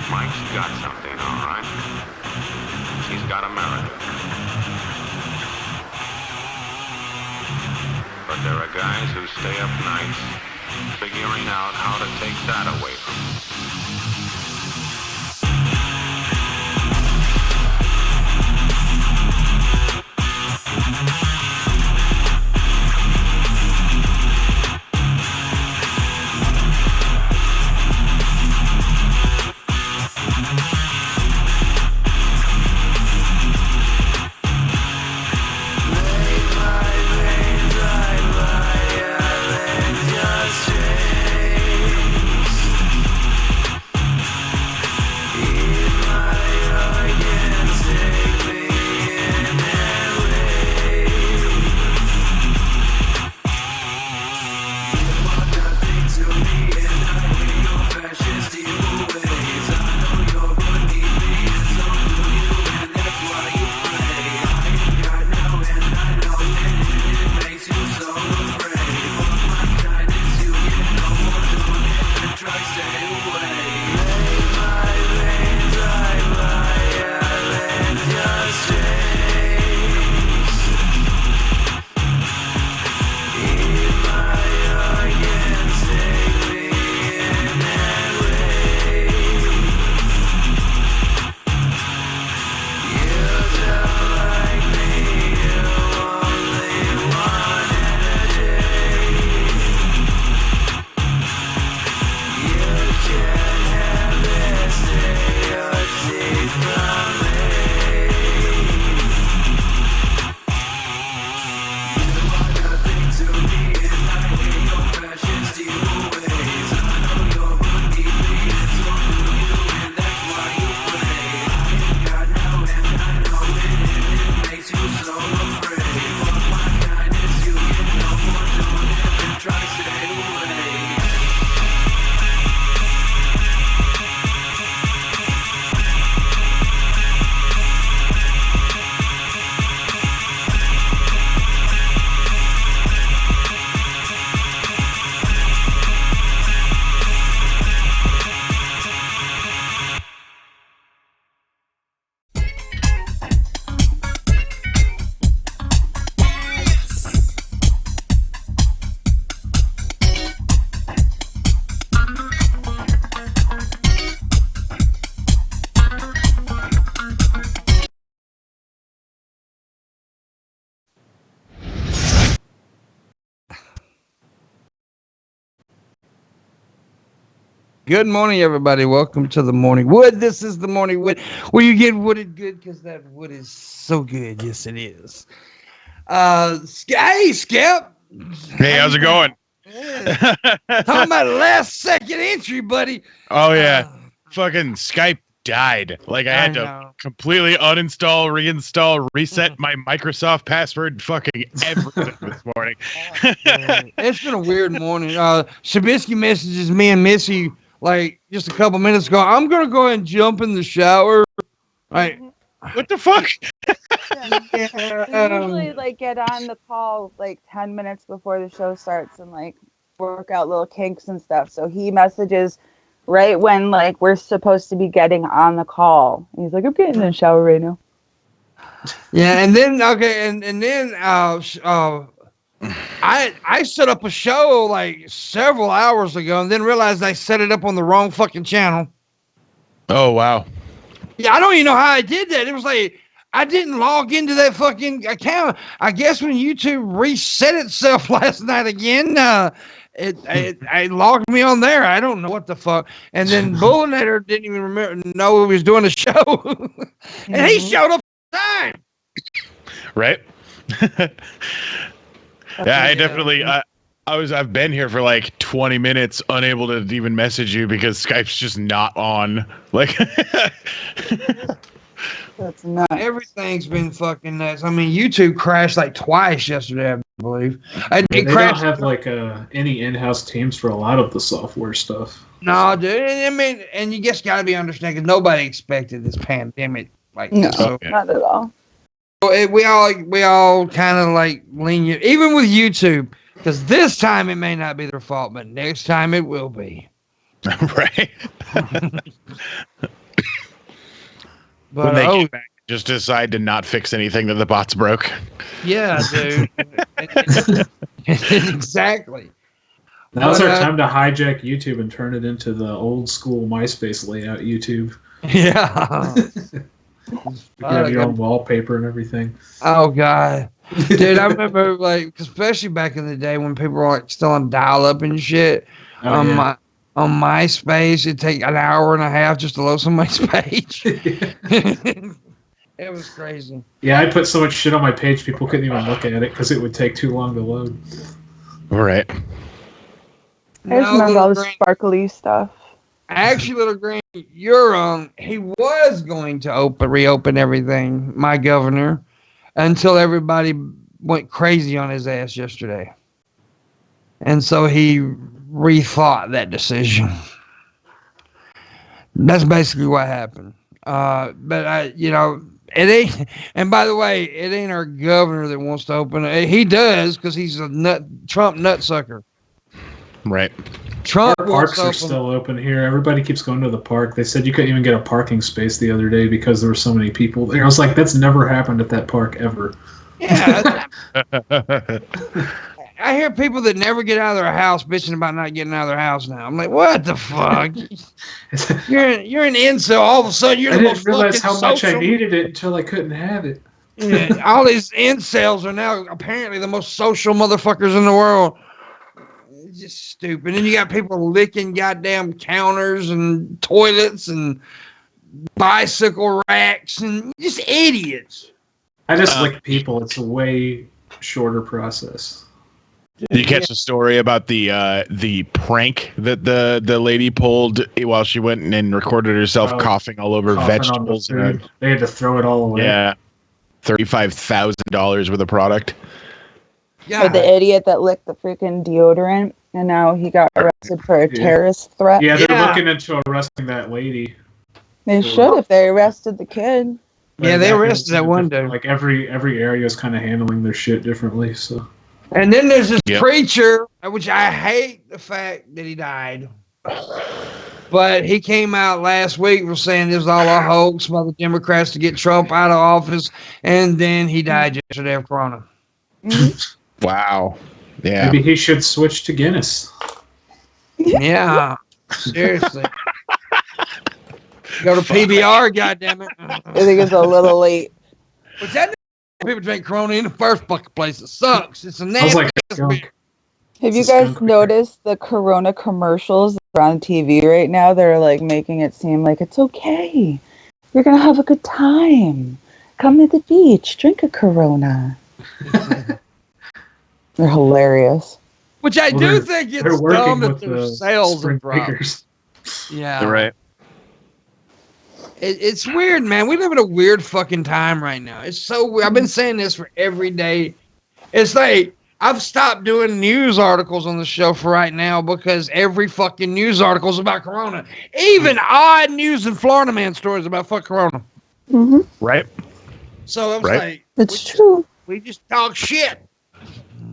Mike's got something, all right? He's got America. But there are guys who stay up nights figuring out how to take that away from him. Good morning, everybody. Welcome to the Morning Wood. This is the Morning Wood, where you get wooded good because that wood is so good. Yes, it is. Hey, Skip. Hey, how's it going? Yeah. Talking about last second entry, buddy. Oh, yeah. Fucking Skype died. Like, I had to completely uninstall, reinstall, reset my Microsoft password, fucking everything this morning. It's been a weird morning. Shabisky messages me and Missy like just a couple minutes ago. I'm gonna go ahead and jump in the shower. Like, what the fuck? Yeah. We usually like get on the call like 10 minutes before the show starts and like work out little kinks and stuff. So he messages right when like we're supposed to be getting on the call. And he's like, I'm getting in the shower right now. Yeah, and then and then I set up a show like several hours ago and then realized I set it up on the wrong fucking channel. Oh, wow. Yeah, I don't even know how I did that. It was like I didn't log into that fucking account. I guess when YouTube reset itself last night again, it logged me on there. I don't know what the fuck. And then Booleanenator didn't even know he was doing a show, and he showed up on time. Right. Yeah, I definitely. I've been here for like 20 minutes, unable to even message you because Skype's just not on. Like, that's nuts. Everything's been fucking nuts. I mean, YouTube crashed like twice yesterday, I believe. They don't have like any in-house teams for a lot of the software stuff. No, dude. I mean, and you just got to be understanding. Nobody expected this pandemic. Like, no, so. Not at all. We all kind of like lenient, even with YouTube, because this time it may not be their fault, but next time it will be. Right. When they get back, just decide to not fix anything that the bots broke. Yeah, dude. Exactly. Now's our time to hijack YouTube and turn it into the old school MySpace layout YouTube. Yeah. You have your own wallpaper and everything. Oh God, dude, I remember like, especially back in the day when people were like still on dial-up and shit. On MySpace, it'd take an hour and a half just to load somebody's page. It was crazy. Yeah, I put so much shit on my page, people couldn't even look at it because it would take too long to load. All right. I just remember all the sparkly stuff. Actually, Little Green, he was going to reopen everything, my governor, until everybody went crazy on his ass yesterday. And so he rethought that decision. That's basically what happened. But it ain't, and by the way, it ain't our governor that wants to open it. He does because he's a Trump nutsucker. Right. Trump parks are still open here. Everybody keeps going to the park. They said you couldn't even get a parking space the other day because there were so many people there. I was like, that's never happened at that park ever. Yeah. I hear people that never get out of their house bitching about not getting out of their house now. I'm like, what the fuck? you're an incel. All of a sudden, you're the most fucking realize how much I social. needed it until I couldn't have it. Yeah, all these incels are now apparently the most social motherfuckers in the world. It's just stupid. And you got people licking goddamn counters and toilets and bicycle racks and just idiots. I just lick people. It's a way shorter process. Did you catch the story about the prank that the lady pulled while she went and recorded herself coughing all over vegetables? They had to throw it all away. Yeah, $35,000 worth of product. Yeah, or the idiot that licked the freaking deodorant, and now he got arrested for a terrorist threat. Yeah, they're looking into arresting that lady. They should if they arrested the kid. Yeah, they arrested that one dude. Like every area is kind of handling their shit differently. So. And then there's this preacher, which I hate the fact that he died. But he came out last week was saying this was all a hoax by the Democrats to get Trump out of office, and then he died yesterday of corona. Wow. Yeah. Maybe he should switch to Guinness. Yeah. Seriously. Go to PBR, goddammit. I think it's a little late. But that people drink Corona in the first fucking place. It sucks. It's a nasty. Have you guys noticed the Corona commercials that are on TV right now? They're like making it seem like it's okay. You're gonna have a good time. Come to the beach, drink a Corona. They're hilarious. Which I do think it's dumb that their sales have dropped. Yeah. You're right. It's weird, man. We live in a weird fucking time right now. It's so weird. I've been saying this for every day. It's like I've stopped doing news articles on the show for right now because every fucking news article is about Corona. Even odd news and Florida man stories about fuck Corona. Mm-hmm. Right. So I was like, it's true. We just talk shit.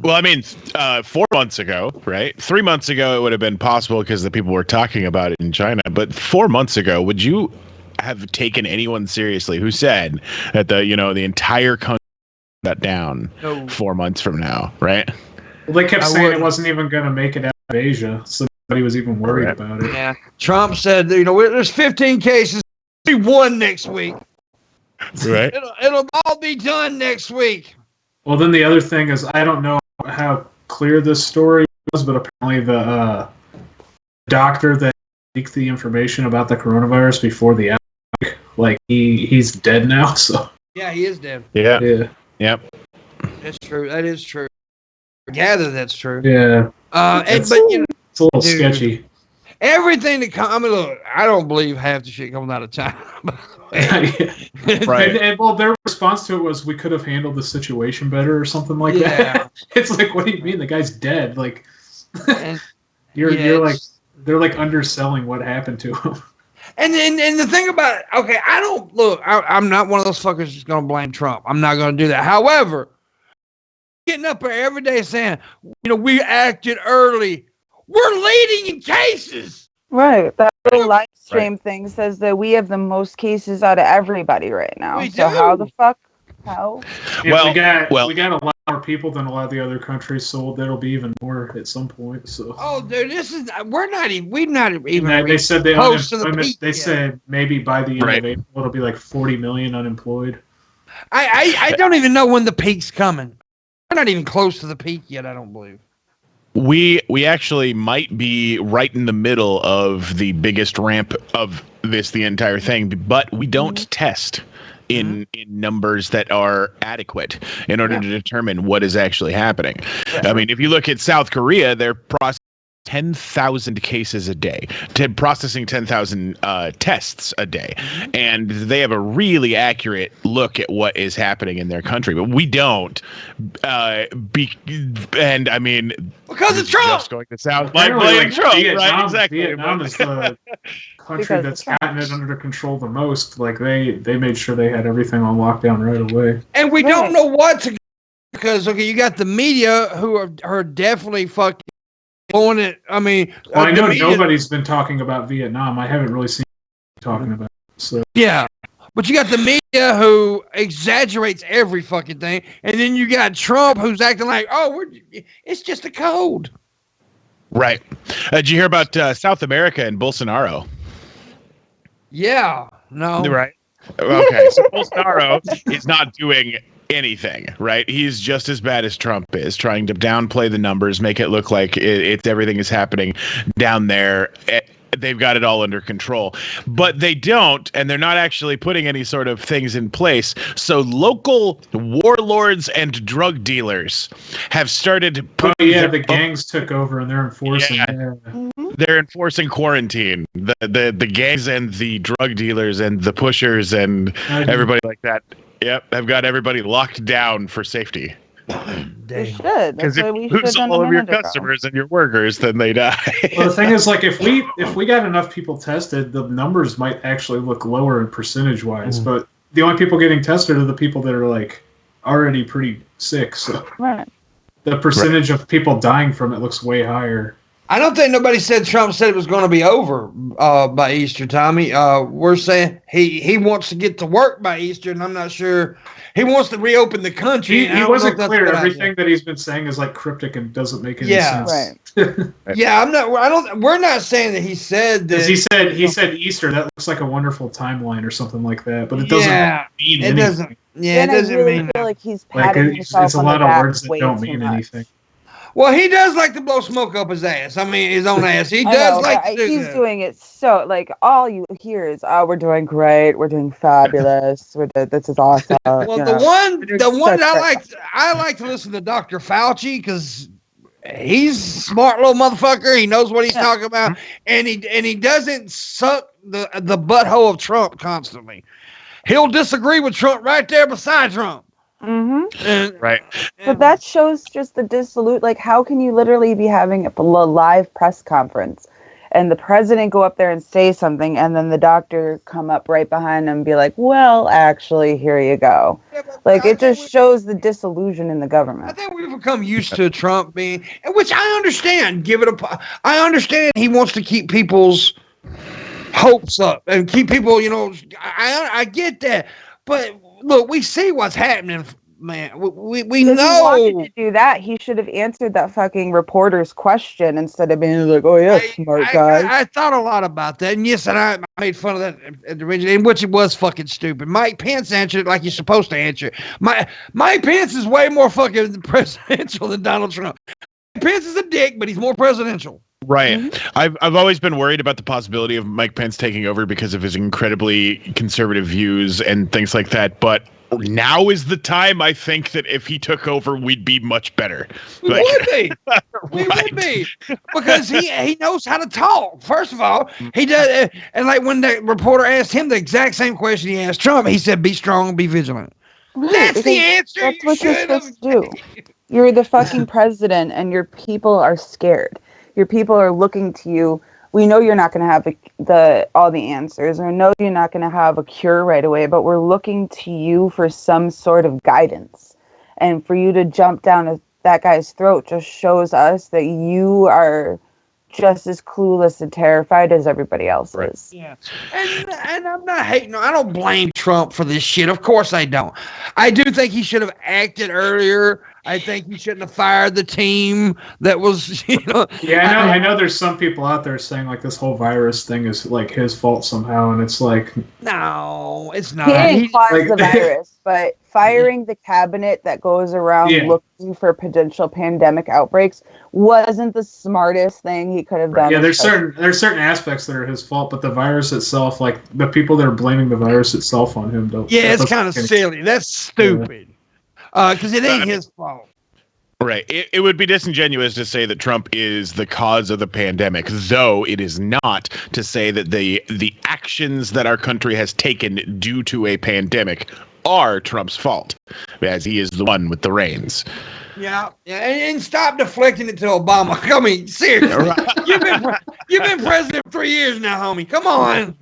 Well, I mean, 4 months ago, right? 3 months ago, it would have been possible because the people were talking about it in China. But 4 months ago, would you have taken anyone seriously who said that the entire country shut down 4 months from now, right? Well, they kept saying it wasn't even going to make it out of Asia, so nobody was even worried about it. Yeah, Trump said, there's 15 cases, be one next week. Right. It'll all be done next week. Well, then the other thing is, I don't know how clear this story was, but apparently the doctor that leaked the information about the coronavirus before the outbreak, like he's dead now. So yeah, he is dead. Yeah. Yep. That's true. That is true. I gather that's true. Yeah. But it's a little sketchy. Everything that comes. I mean, look, I don't believe half the shit comes out of China. Right. And well, their response to it was, "We could have handled the situation better," or something like that. It's like, what do you mean? The guy's dead. Like, you're like, they're like underselling what happened to him. And the thing about it, okay, I'm not one of those fuckers that's gonna blame Trump. I'm not gonna do that. However, getting up there every day saying, we acted early. We're leading in cases. Right. That little light mainstream thing says that we have the most cases out of everybody right now. We So do. how the fuck? How? Yeah, we got a lot more people than a lot of the other countries, so there'll be even more at some point. So. Oh, dude, we've not even. And they said the close to the unemployment. peak They yet. said maybe by the end Right. of April it'll be like 40 million unemployed. I don't even know when the peak's coming. We're not even close to the peak yet. I don't believe. We actually might be right in the middle of the biggest ramp of the entire thing, but we don't test in numbers that are adequate in order to determine what is actually happening. Right. I mean, if you look at South Korea, they're processing 10,000 cases a day, processing 10,000 tests a day, and they have a really accurate look at what is happening in their country, but we don't. And I mean, Because it's Trump. just going to sound like Apparently, blaming Trump, right? Vietnam, Exactly. Vietnam is the country Because that's of Trump. gotten it under control the most. Like they made sure they had everything on lockdown right away. And we Right. don't know what to, because you got the media who are definitely fucking blowing it. I mean, Well, I the know media- nobody's been talking about Vietnam. I haven't really seen talking about it. So Yeah, but you got the media who exaggerates every fucking thing, and then you got Trump who's acting like, oh, it's just a cold. Right. Did you hear about South America and Bolsonaro? Yeah, no, Right. Okay. So Bolsonaro is not doing anything, right? He's just as bad as Trump is, trying to downplay the numbers, make it look like it's everything is happening down there. They've got it all under control, but they don't, and they're not actually putting any sort of things in place. So local warlords and drug dealers have started putting. the gangs took over and they're enforcing. Yeah. They're enforcing quarantine. The gangs and the drug dealers and the pushers and everybody like that. Yep, have got everybody locked down for safety. They should. That's Because if why we you should lose have done all a of your minute ago. customers and your workers, then they die. Well, the thing is, like, if we got enough people tested, the numbers might actually look lower in percentage wise. But the only people getting tested are the people that are like already pretty sick. So Right. the percentage of people dying from it looks way higher. I don't think nobody said Trump said it was going to be over by Easter, Tommy. We're saying he wants to get to work by Easter, and I'm not sure he wants to reopen the country. He wasn't clear. Everything that he's been saying is like cryptic and doesn't make any sense. Right. Yeah, I'm not. I don't. We're not saying that he said that. He said Easter. That looks like a wonderful timeline or something like that, but it doesn't mean It anything. doesn't. Yeah, And it doesn't I really mean. feel like he's Like patting himself it's a on the lot of back words that way don't too mean much. anything. Well, he does like to blow smoke up his ass. I mean, his own ass. He I does know, like but to do he's that. doing it so like all you hear is, "Oh, we're doing great. We're doing fabulous. This is awesome." Well, you the know. one such I like to listen to Dr. Fauci because he's a smart little motherfucker. He knows what he's talking about, and he doesn't suck the butthole of Trump constantly. He'll disagree with Trump right there beside Trump. Mm-hmm. Right. But that shows just the dissolute. Like, how can you literally be having a live press conference and the president go up there and say something, and then the doctor come up right behind him and be like, "Well, actually, here you go." Like, it just shows the disillusion in the I government. think we've become used to Trump being, which I understand. I understand he wants to keep people's hopes up and keep people. I get that, but look, we see what's happening, man. We If he know. wanted to do that, he should have answered that fucking reporter's question instead of being like, "Oh yeah, smart guy." I thought a lot about that, and yes, and I made fun of that at the original, in which it was fucking stupid. Mike Pence answered it like you're supposed to answer it. Mike Pence is way more fucking presidential than Donald Trump. Pence is a dick, but he's more presidential. Right. I've always been worried about the possibility of Mike Pence taking over because of his incredibly conservative views and things like that. But now is the time, I think, that if he took over, we'd be much better. We would be. We would be. Because he knows how to talk. First of all, he does. And like when the reporter asked him the exact same question he asked Trump, he said, "Be strong, be vigilant." That's the answer. That's what you're supposed to do. You're the fucking president, and your people are scared. Your people are looking to you. We know you're not going to have all the answers, or know you're not going to have a cure right away, but we're looking to you for some sort of guidance. And for you to jump down that guy's throat just shows us that you are just as clueless and terrified as everybody else is. Yeah, and I'm not hating. I don't blame Trump for this shit. Of course I don't. I do think he should have acted earlier. I think he shouldn't have fired the team that was, Yeah, I know. There's some people out there saying like this whole virus thing is like his fault somehow, and it's like, no, it's not. He didn't cause the virus, but firing the cabinet that goes around looking for potential pandemic outbreaks wasn't the smartest thing he could have done. Yeah, there's certain aspects that are his fault, but the virus itself, like the people that are blaming the virus itself on him, don't. Yeah, it's kind of silly. That's stupid. Because it ain't his fault. Right. It would be disingenuous to say that Trump is the cause of the pandemic, though it is not to say that the actions that our country has taken due to a pandemic are Trump's fault, as he is the one with the reins. Yeah, and stop deflecting it to Obama. I mean, seriously, you've been president for 3 years now, homie. Come on,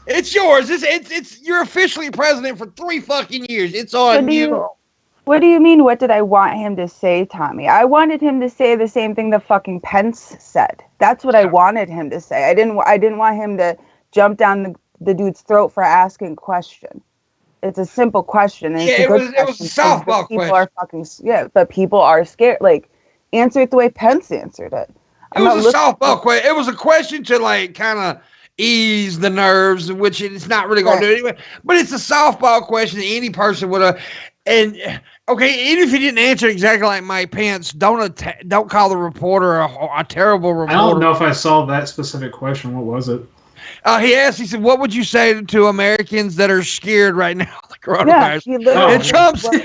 it's yours. It's you're officially president for 3 fucking years. It's on you. What do you mean? What did I want him to say, Tommy? I wanted him to say the same thing that fucking Pence said. That's what I wanted him to say. I didn't want him to jump down the dude's throat for asking a question. It's a simple question. And it was a softball question. But people are scared. Like, answer it the way Pence answered it. It was a softball question. It was a question to like kind of ease the nerves, which it's not really going to do anyway. But it's a softball question that any person would have. And okay, even if he didn't answer exactly like Mike Pence, don't call the reporter a terrible reporter. I don't know if I saw that specific question. What was it? He asked. He said, "What would you say to Americans that are scared right now of the coronavirus?" Yeah,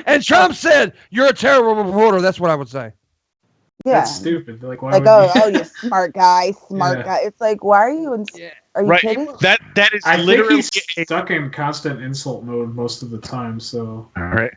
and Trump said, "You're a terrible reporter." That's what I would say. Yeah, that's stupid. Like, why? Oh, you smart guy, guy. It's like, why are you? Are you kidding? That is I literally think he's stuck in constant insult mode most of the time. So, all right.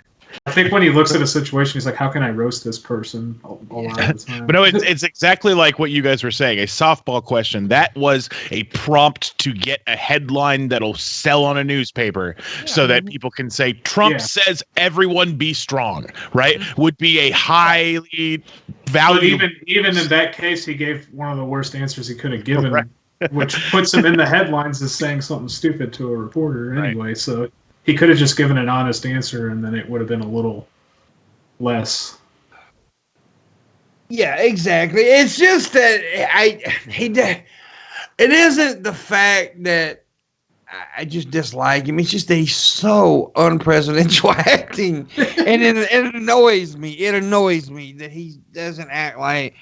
I think when he looks at a situation, he's like, "How can I roast this person?" A lot of the time. But no, it's exactly like what you guys were saying. A softball question. That was a prompt to get a headline that'll sell on a newspaper, so that people can say Trump says everyone be strong. Right? Would be a highly valuable. But even in that case, he gave one of the worst answers he could have given, which puts him in the headlines as saying something stupid to a reporter anyway. So. He could have just given an honest answer, and then it would have been a little less. Yeah, exactly. It's just that it isn't the fact that I just dislike him. It's just that he's so unpresidential acting, and it annoys me. It annoys me that he doesn't act like,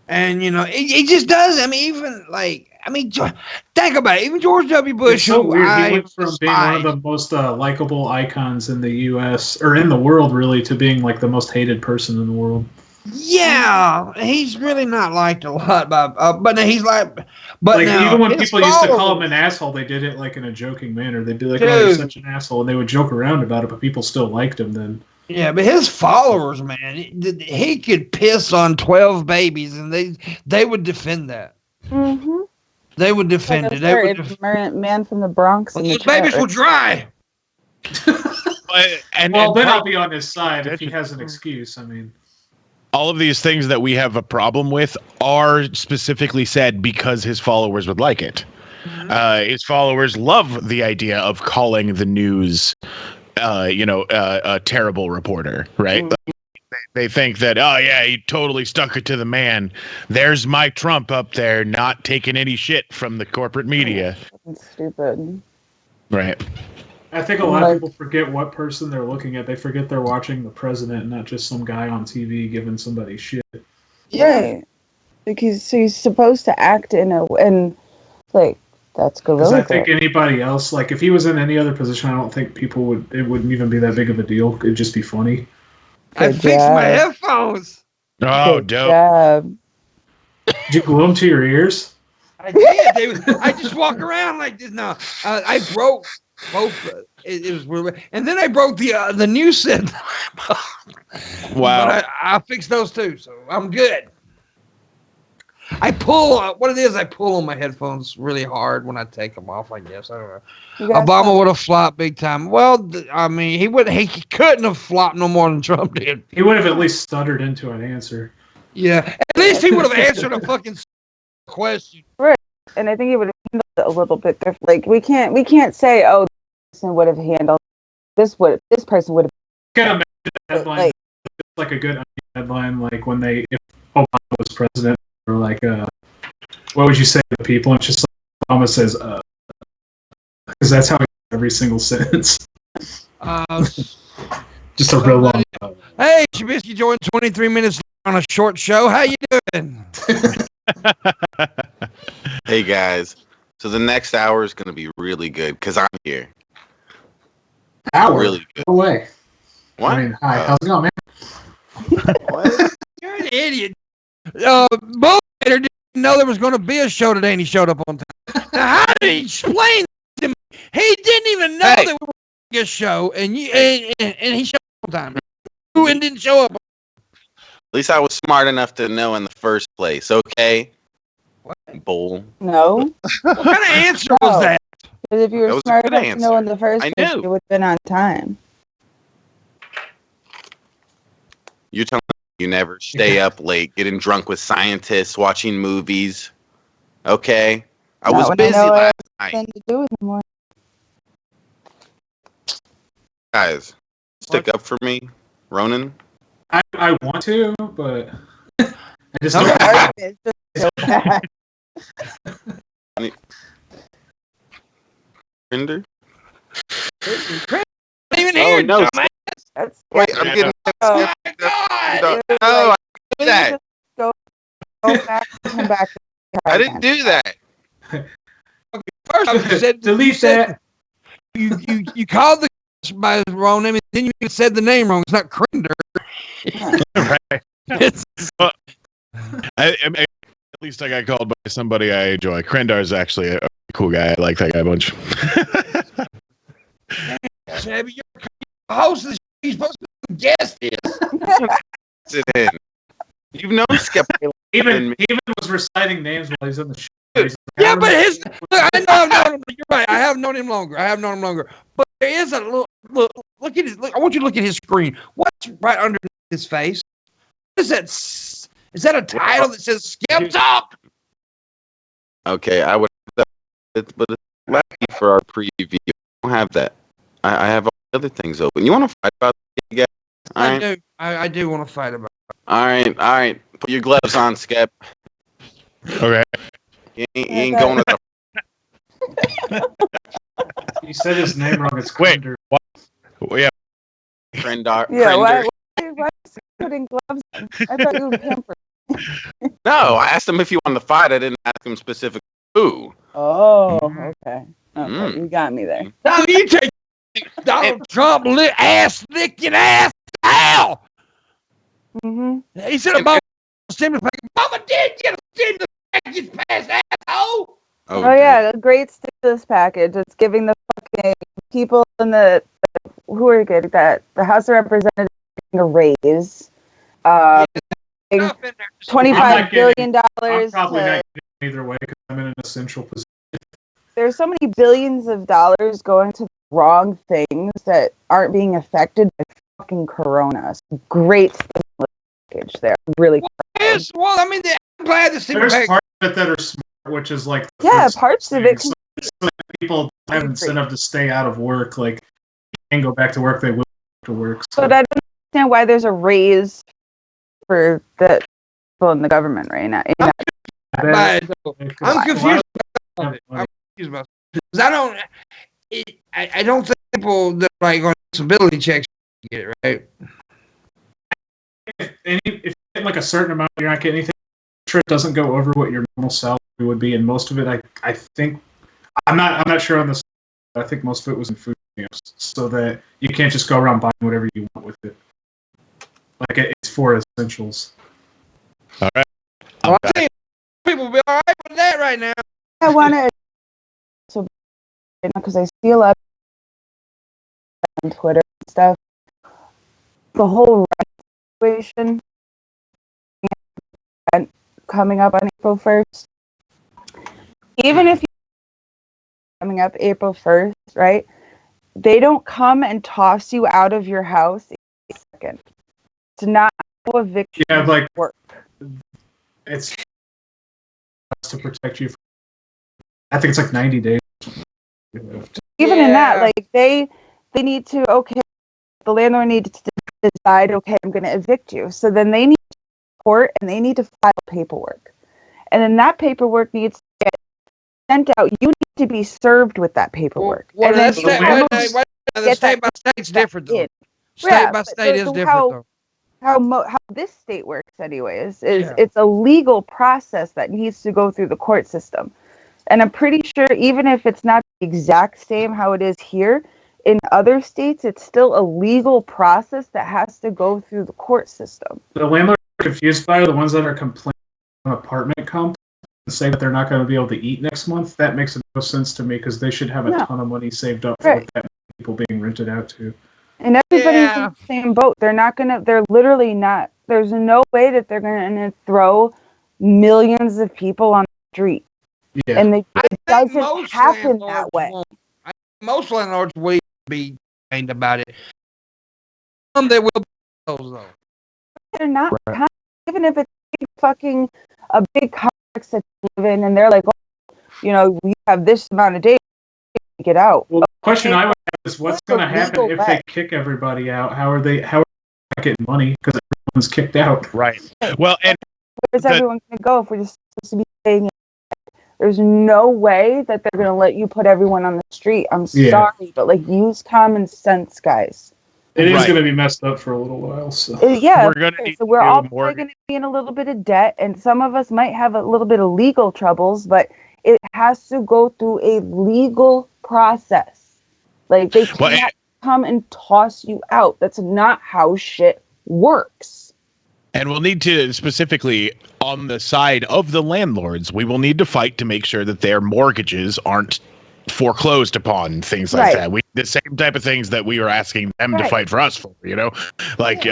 and he just does. I mean, even like. Think about it. Even George W. Bush, it's so weird. He went from being one of the most likable icons in the U.S. or in the world, really, to being like the most hated person in the world. Yeah, he's really not liked a lot by. But he's like, now, even when people used to call him an asshole, they did it like in a joking manner. They'd be like, "Oh, you're such an asshole," and they would joke around about it. But people still liked him then. Yeah, but his followers, man, he could piss on 12 babies, and they would defend that. Mm-hmm. They would defend it. They would man from the Bronx. Those babies will dry. Then I'll be on his side if he has an excuse. I mean, all of these things that we have a problem with are specifically said because his followers would like it. Mm-hmm. His followers love the idea of calling the news, a terrible reporter, right? Mm-hmm. They think that, oh, yeah, he totally stuck it to the man. There's Mike Trump up there not taking any shit from the corporate media. That's stupid. Right. I think a lot of people forget what person they're looking at. They forget they're watching the president, not just some guy on TV giving somebody shit. Yeah. Because he's supposed to act that's good. Because I think anybody else, like if he was in any other position, I don't think it wouldn't even be that big of a deal. It'd just be funny. I fixed my headphones. Oh, dope. Did you glue them to your ears? I did. I just walk around like this. No, I broke both. It was weird. And then I broke the new set. Wow. But I fixed those too, so I'm good. I pull on my headphones really hard when I take them off, I guess. I don't know. Obama would have flopped big time. Well, he couldn't have flopped no more than Trump did. He would have at least stuttered into an answer. Yeah. At least he would have answered a fucking question. And I think he would have handled it a little bit different. Like we can't say, oh, this person would have handled this person would have. Can imagine a headline like a good headline, like when if Obama was president, or like what would you say to the people? And it's just like Obama says, because that's how he every single sentence. Just a real long. Hey, Shabisky joined 23 minutes on a short show. How you doing? Hey guys, so the next hour is going to be really good because I'm here. Hour? Really good. No way. What? I mean, hi, how's it going, man? What? You're an idiot. Booleanenator didn't know there was going to be a show today, and he showed up on time. Now, how did he explain to me? He didn't even know that we were doing a show, and he showed up on time. And didn't show up. At least I was smart enough to know in the first place, okay? What? Bull. No. What kind of answer was that? Because if you That were was a smart good enough to answer. know in the first I place, knew. you would have been on time. You're telling me you never stay up late, getting drunk with scientists, watching movies, okay? I Not was when busy I know I last have night. nothing to do anymore. Guys, stick up for me, Ronan. I want to, but I just No, don't. no, have It's just so bad. Tinder? Even Oh, here, no. dumbass. That's Wait, I'm getting. Oh, my God. No, You're I like, didn't do that. Go back and come back. I didn't do that. First, you said delete that. You called the by his wrong name, and then you said the name wrong. It's not Crinder. Right. It's, At least I got called by somebody I enjoy. Krendar is actually a cool guy. I like that guy a bunch. Shabby, you're the host of the show. You're supposed to be the guest here. Sit in. You've known Skip. Even was reciting names while he's in the show. He's like, Yeah, but his. Look, I know I've known him. You're right. I have known him longer. But there is a look at his. Look, I want you to look at his screen. What's right underneath his face? What is that? Is that a title that says Skip Talk? Okay, I would have that, but it's lucky for our preview. I don't have that. I have all the other things open. You want to fight about it, guys? All I right. do. I do want to fight about it. All right. Put your gloves on, Skip. Okay. You ain't going to the You said his name wrong. It's Wait. Crinder. Well, yeah. friend. Yeah, why is he putting gloves on? I thought you were pampered. No, I asked him if he wanted to fight. I didn't ask him specifically who. Oh, okay. Mm. You got me there. Now you take Donald Trump ass licking ass out. Mm-hmm. He said about stimulus package. Mama did get a stimulus package passed, asshole. Oh yeah, a great stimulus package. It's giving the fucking people in the who are good that the House of Representatives a raise. $25 billion. I'm probably not getting either way because I'm in an essential position. There's so many billions of dollars going to the wrong things that aren't being affected by fucking Corona. So great stimulus package there. Really. Yes, well, I mean, I'm glad the stimulus There's package. parts of it that are smart, which is like Parts of it. so that people have incentive to stay out of work. Like, and go back to work, they will go to work. So. But I don't understand why there's a raise for the people in the government right now. I'm confused about it. I'm confused about it. 'Cause I don't think people that are like on disability checks get it right. If you get like a certain amount, you're not getting anything. Sure, it doesn't go over what your normal salary would be, and most of it, I think, I'm not sure on this. I think most of it was in food stamps, so that you can't just go around buying whatever you want with it. Like it's for essentials. All right. Well, I think people will be all right with that right now. I want to, so because I see a lot on Twitter and stuff, the whole rent situation coming up on April 1st. Even if you're coming up April 1st, right? They don't come and toss you out of your house in a second. It's not how eviction Yeah, like work. it's to protect you. I think it's like 90 days. Even in that, like they need to, okay, the landlord needs to decide, okay, I'm going to evict you. So then they need to court and they need to file paperwork. And then that paperwork needs to get sent out. You need to be served with that paperwork. Well, and then the state by state's different though. State by state is different though. How this state works anyways is it's a legal process that needs to go through the court system. And I'm pretty sure even if it's not the exact same how it is here, in other states, it's still a legal process that has to go through the court system. The landlords are confused by the ones that are complaining on apartment complex and say that they're not going to be able to eat next month. That makes no sense to me because they should have a ton of money saved up for that people being rented out to. And everybody's in the same boat. They're literally not, there's no way that they're going to throw millions of people on the street. Yeah. And it doesn't happen that way. Most landlords will be trained about it. Some they will be those though. They're not even if it's a big complex that you live in and they're like, oh, you know, we have this amount of days to get out. Well, the question I would have is what's going to happen if they kick everybody out? How are they getting money because everyone's kicked out? Right. Well, and where's everyone going to go if we're just supposed to be staying in? There's no way that they're going to let you put everyone on the street. I'm sorry, but like use common sense, guys. It is going to be messed up for a little while. So we're all probably going to be in a little bit of debt, and some of us might have a little bit of legal troubles, but it has to go through a legal process. Like they can't come and toss you out. That's not how shit works. And we'll need to, specifically on the side of the landlords, we will need to fight to make sure that their mortgages aren't foreclosed upon, things like that. The same type of things that we were asking them to fight for us for, you know, like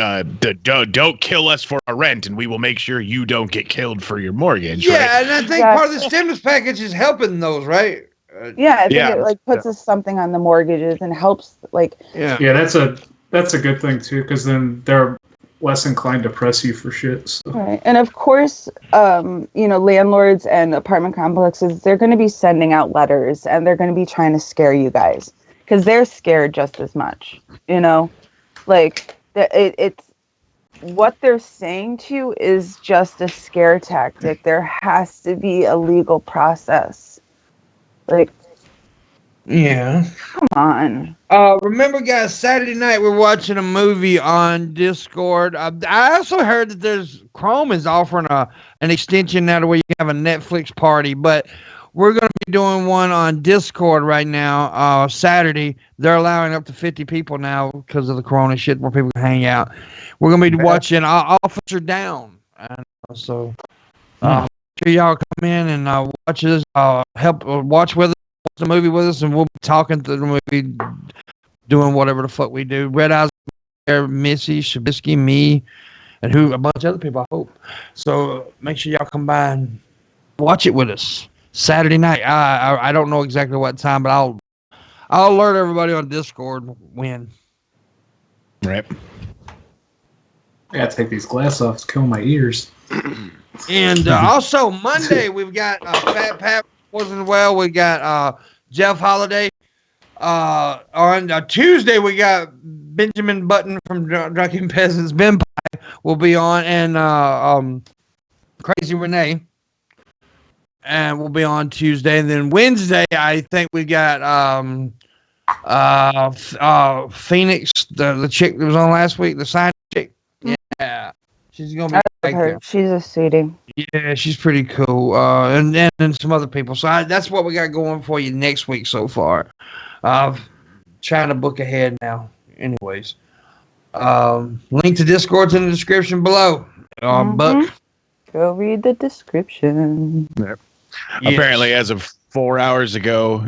don't kill us for our rent, and we will make sure you don't get killed for your mortgage. Yeah, and I think part of the stimulus package is helping those, right? I think it puts us something on the mortgages and helps that's a good thing too, because then they're less inclined to press you for shit. So. Right. And of course, landlords and apartment complexes, they're going to be sending out letters and they're going to be trying to scare you guys because they're scared just as much, you know, like it's what they're saying to you is just a scare tactic. There has to be a legal process. Like, yeah, come on. Remember, guys, Saturday night we're watching a movie on Discord. I also heard that there's Chrome is offering an extension now to where you can have a Netflix party, but we're going to be doing one on Discord right now. Saturday, they're allowing up to 50 people now because of the Corona shit where people can hang out. We're going to be watching Officer Down, and so make sure y'all come in and watch this. Help watch with us. The movie with us, and we'll be talking through the movie, doing whatever the fuck we do. Red Eyes there, Missy, Shabisky, me, and a bunch of other people, I hope. So make sure y'all come by and watch it with us Saturday night. I don't know exactly what time, but I'll alert everybody on Discord when. Right. I gotta take these glasses off to kill my ears. And also Monday we've got Fat Pat wasn't well. We got Jeff Holiday. On Tuesday we got Benjamin Button from Drunken Peasants. Ben Pie will be on, and Crazy Renee, and we'll be on Tuesday. And then Wednesday I think we got Phoenix, the chick that was on last week, the sign chick. Yeah, she's gonna be back there. She's a sweetie. Yeah, she's pretty cool. And then some other people. So that's what we got going for you next week so far. Trying to book ahead now. Anyways, link to Discord's in the description below. Buck. Go read the description. Yep. Yes. Apparently, as of 4 hours ago,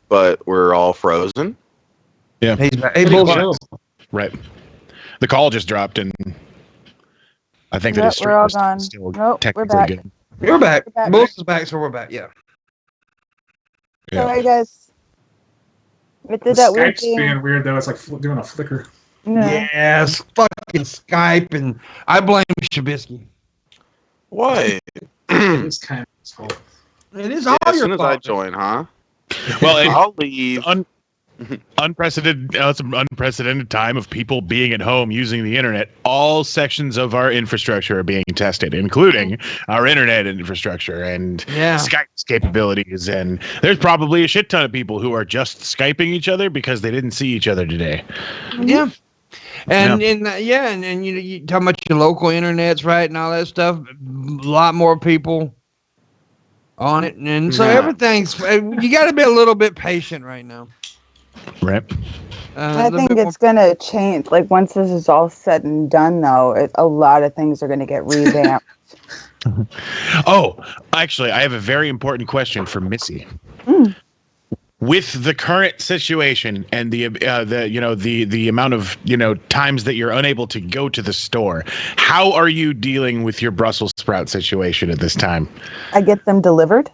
but we're all frozen. Yeah. Hey, Pretty bullshit. chill. Right. The call just dropped, and I think that Yep, his we're all stream gone. is still Nope, we're technically back. good. We're back. We're back. Bulls is back, so we're back. Yeah. Yeah. Sorry, guys. It The did that weird Skype's thing. being weird though. It's like doing a flicker. Yeah. Yes, fucking Skype, and I blame Shabisky. Why? It's kind of his fault. It is all As your soon as fault. I join, huh? Well, I'll leave. unprecedented. It's an unprecedented time of people being at home using the internet. All sections of our infrastructure are being tested, including our internet infrastructure and Yeah. Skype's capabilities. And there's probably a shit ton of people who are just Skyping each other because they didn't see each other today. Yeah. And and you talking about your local internets, right, and all that stuff. A lot more people on it, and so Yeah. everything's. You got to be a little bit patient right now. Right. I think it's going to change. Like, once this is all said and done, though, a lot of things are going to get revamped. Oh, actually, I have a very important question for Missy. With the current situation and the amount of times that you're unable to go to the store, how are you dealing with your Brussels sprout situation at this time? I get them delivered.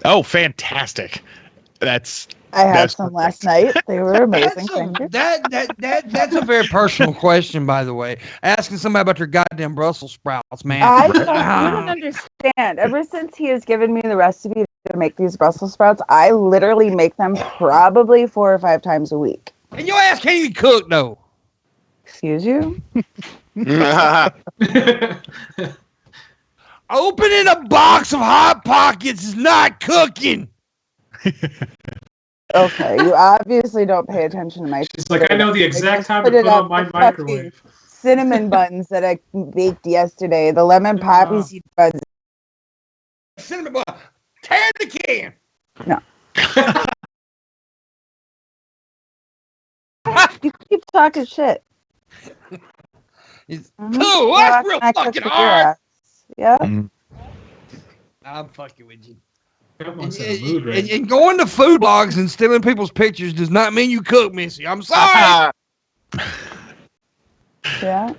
Oh, fantastic! I had That's some last night. They were amazing. That's Thank you. that's a very personal question, by the way. Asking somebody about their goddamn Brussels sprouts, man. You don't understand. Ever since he has given me the recipe to make these Brussels sprouts, I literally make them probably 4 or 5 times a week. And your ass can't even cook, though. Excuse you? Opening a box of Hot Pockets is not cooking. Okay, you obviously don't pay attention to my. It's like I know the exact time to put it put on up my the fucking microwave. cinnamon buns that I baked yesterday. The lemon poppy seed buns. Cinnamon bun. Tear the can. No. You keep talking shit. Oh, that's real fucking hard. Yeah. I'm fucking with you. Pimpmunk's in a mood right And going to food blogs and stealing people's pictures does not mean you cook, Missy. I'm sorry. Yeah.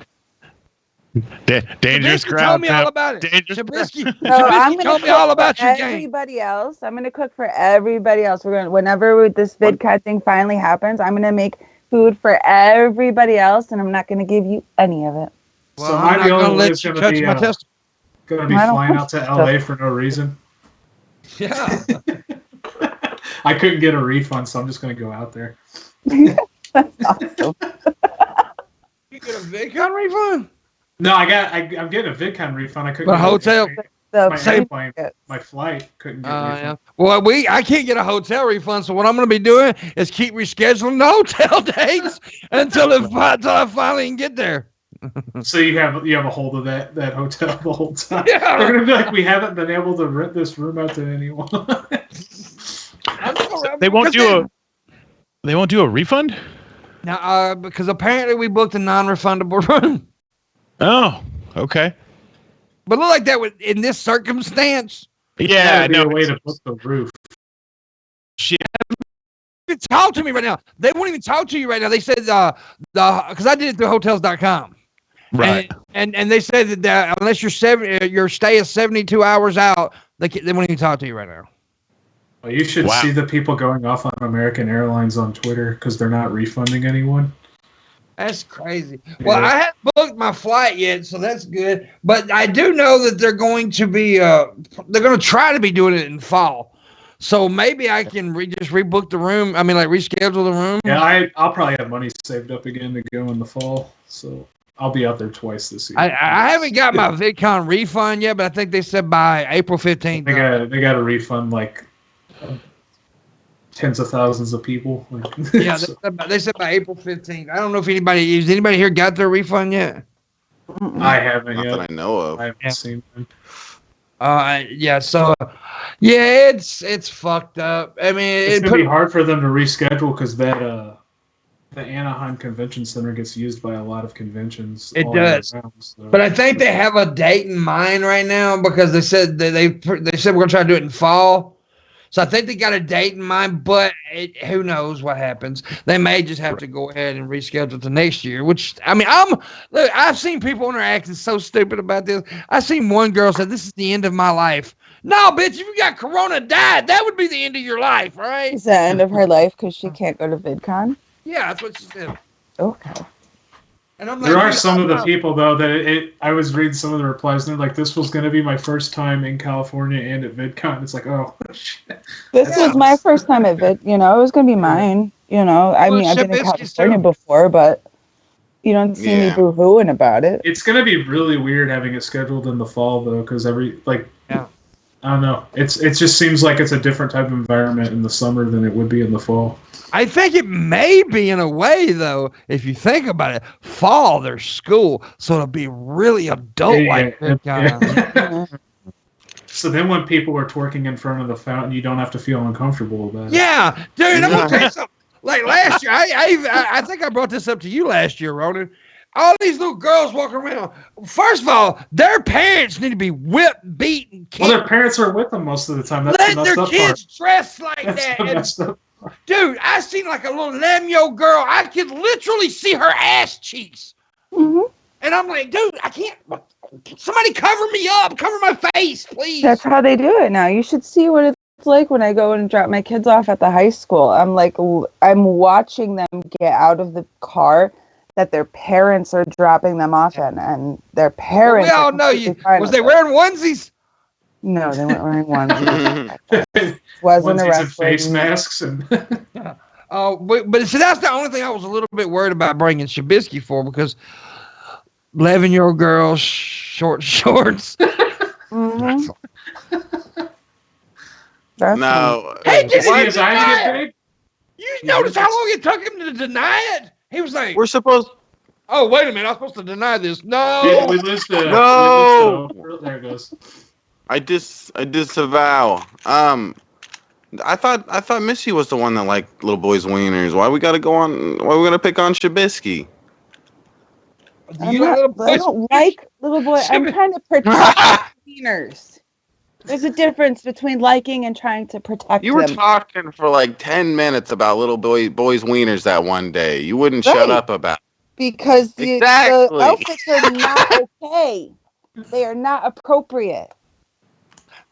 Dangerous Shabisky crowd. told me all about it. Dangerous Shabisky, So I'm Shabisky gonna told me cook all about for your game. everybody else. I'm gonna cook for everybody else. We're gonna whenever this VidCon thing finally happens, I'm gonna make food for everybody else, and I'm not gonna give you any of it. Well, So I'm I'm the not only gonna one let that's you gonna touch be my testicle. gonna be I don't flying want out to stuff. LA for no reason. Yeah. I couldn't get a refund, so I'm just gonna go out there. That's awesome. You get a VidCon refund? No, I'm getting a VidCon refund. I couldn't. But get hotel. The my same airplane, my flight couldn't get a Yeah. refund. Well, I can't get a hotel refund, so what I'm going to be doing is keep rescheduling the hotel dates until I finally can get there. So you have a hold of that hotel the whole time. Yeah. They're gonna be like, we haven't been able to rent this room out to anyone. They won't do a refund? Now, because apparently we booked a non-refundable room. Oh, okay. But look like that in this circumstance. Yeah, Gotta be no. a way to book the roof. Shit. Even talk to me right now. They won't even talk to you right now. They said because I did it through hotels.com. Right. And they said that unless your stay is 72 hours out, they won't even talk to you right now. Well, you should Wow. see the people going off on American Airlines on Twitter because they're not refunding anyone. That's crazy. Well, Yeah. I haven't booked my flight yet, so that's good. But I do know that they're going to be they're going to try to be doing it in fall. So maybe I can just rebook the room. I mean, like reschedule the room. Yeah, I'll probably have money saved up again to go in the fall, so I'll be out there twice this year. I haven't got my VidCon refund yet, but I think they said by April 15th. They got to refund like tens of thousands of people. Yeah, they said by April 15th. I don't know if anybody here got their refund yet. I haven't Not yet. that I know of. I haven't seen them. Yeah. So, yeah, it's fucked up. I mean, It's gonna be hard for them to reschedule because the Anaheim Convention Center gets used by a lot of conventions. It all year does. round, so. But I think they have a date in mind right now because they said they said we're gonna try to do it in fall. So I think they got a date in mind, but who knows what happens. They may just have to go ahead and reschedule to next year, which, I mean, look, I've seen people interact so stupid about this. I seen one girl say, this is the end of my life. No, bitch, if you got corona died, that would be the end of your life, right? Is that end of her life because she can't go to VidCon? Yeah, that's what she said. Okay. And I'm There are some of the people, though, that I was reading some of the replies, and they're like, this was going to be my first time in California and at VidCon. It's like, oh, shit. This was my first time at Vid. You know, it was going to be mine. You know, I mean, I've been in California before, but you don't see me boo-hooing about it. It's going to be really weird having it scheduled in the fall, though, because I don't know. It just seems like it's a different type of environment in the summer than it would be in the fall. I think it may be in a way, though, if you think about it. Fall, there's school, so it'll be really adult-like. So then when people are twerking in front of the fountain, you don't have to feel uncomfortable about it. Yeah, dude, I'm going to tell you something. Like last year, I think I brought this up to you last year, Ronan. All these little girls walking around. First of all, their parents need to be whipped, beat, and kicked. Well, their parents are with them most of the time. That's Let their kids dress like that. Dude, I seen like a little 11-year-old girl. I could literally see her ass cheeks. Mm-hmm. And I'm like, dude, I can't. Somebody cover me up. Cover my face, please. That's how they do it now. You should see what it's like when I go and drop my kids off at the high school. I'm watching them get out of the car that their parents are dropping them off in, and their parents. Well, we all know you. Was they wearing onesies? No, they weren't wearing onesies. Wasn't onesies and face masks and. Oh, but see, that's the only thing I was a little bit worried about bringing Shabisky for, because 11-year-old girls, short shorts. Mm-hmm. No. Hey, did his eyes get big? You notice how long it took him to deny it? He was like, We're supposed. oh, wait a minute. I'm supposed to deny this. No. Yeah, we lose the. No. There it goes. I disavow. I thought Missy was the one that liked little boys' wieners. Why we gotta pick on Shabisky? I don't like little boy. I'm trying to protect wieners. There's a difference between liking and trying to protect You were them. talking for like 10 minutes about little boys' wieners that one day. You wouldn't shut up about it. Because the Exactly. outfits are not okay. They are not appropriate.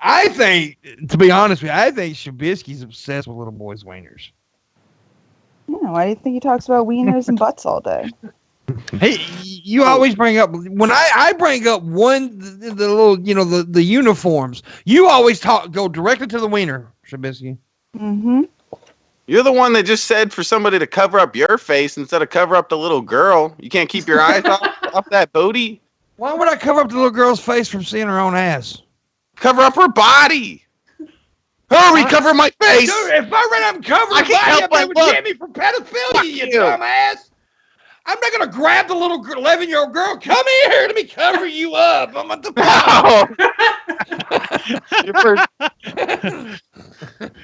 I think, to be honest with you, I think Shabisky's obsessed with little boys' wieners. Yeah, why do you think he talks about wieners and butts all day? Hey, you always bring up, when I bring up the little, the uniforms, you always go directly to the wiener, Shabisky. Mm-hmm. You're the one that just said for somebody to cover up your face instead of cover up the little girl. You can't keep your eyes off that booty. Why would I cover up the little girl's face from seeing her own ass? Cover up her body. Hurry, cover my face. Dude, if I ran up and covered her body up, they would get me for pedophilia, you dumbass. I'm not going to grab the little 11-year-old girl. Come here, let me cover you up. I'm at the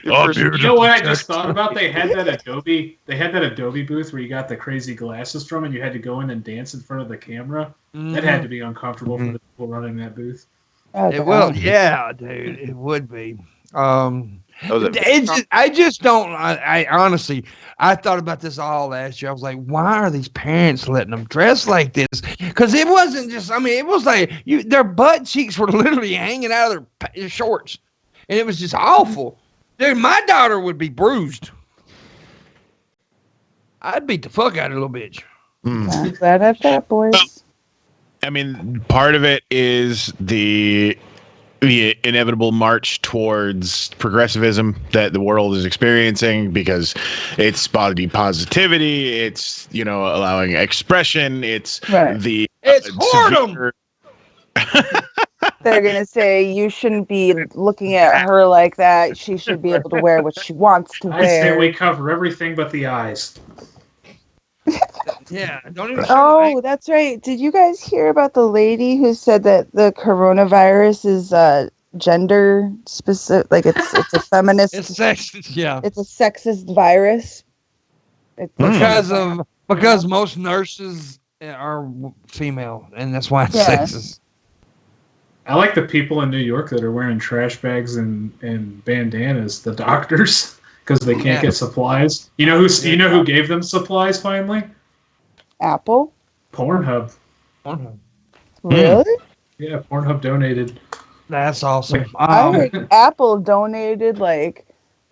You know what I just thought about? They had that Adobe booth where you got the crazy glasses from, and you had to go in and dance in front of the camera. Mm-hmm. That had to be uncomfortable for the people running that booth. It will, yeah, dude. It would be. I just don't. I honestly, I thought about this all last year. I was like, why are these parents letting them dress like this? Because it wasn't just. I mean, it was like their butt cheeks were literally hanging out of their shorts, and it was just awful. Dude, my daughter would be bruised. I'd beat the fuck out of a little bitch. I'm glad I've got boys. I mean, part of it is the inevitable march towards progressivism that the world is experiencing, because it's body positivity, it's allowing expression, it's right. It's whoredom. They're gonna say you shouldn't be looking at her like that. She should be able to wear what she wants to wear. I say we cover everything but the eyes. Yeah, don't even. Oh, that's right. Did you guys hear about the lady who said that the coronavirus is gender specific? Like it's a feminist. It's sexist. Yeah, it's a sexist virus. Because most nurses are female, and that's why it's sexist. I like the people in New York that are wearing trash bags and bandanas, the doctors, because they can't get supplies. You know who gave them supplies finally? Apple? Pornhub. Really? Yeah, Pornhub donated. That's awesome. I heard Apple donated like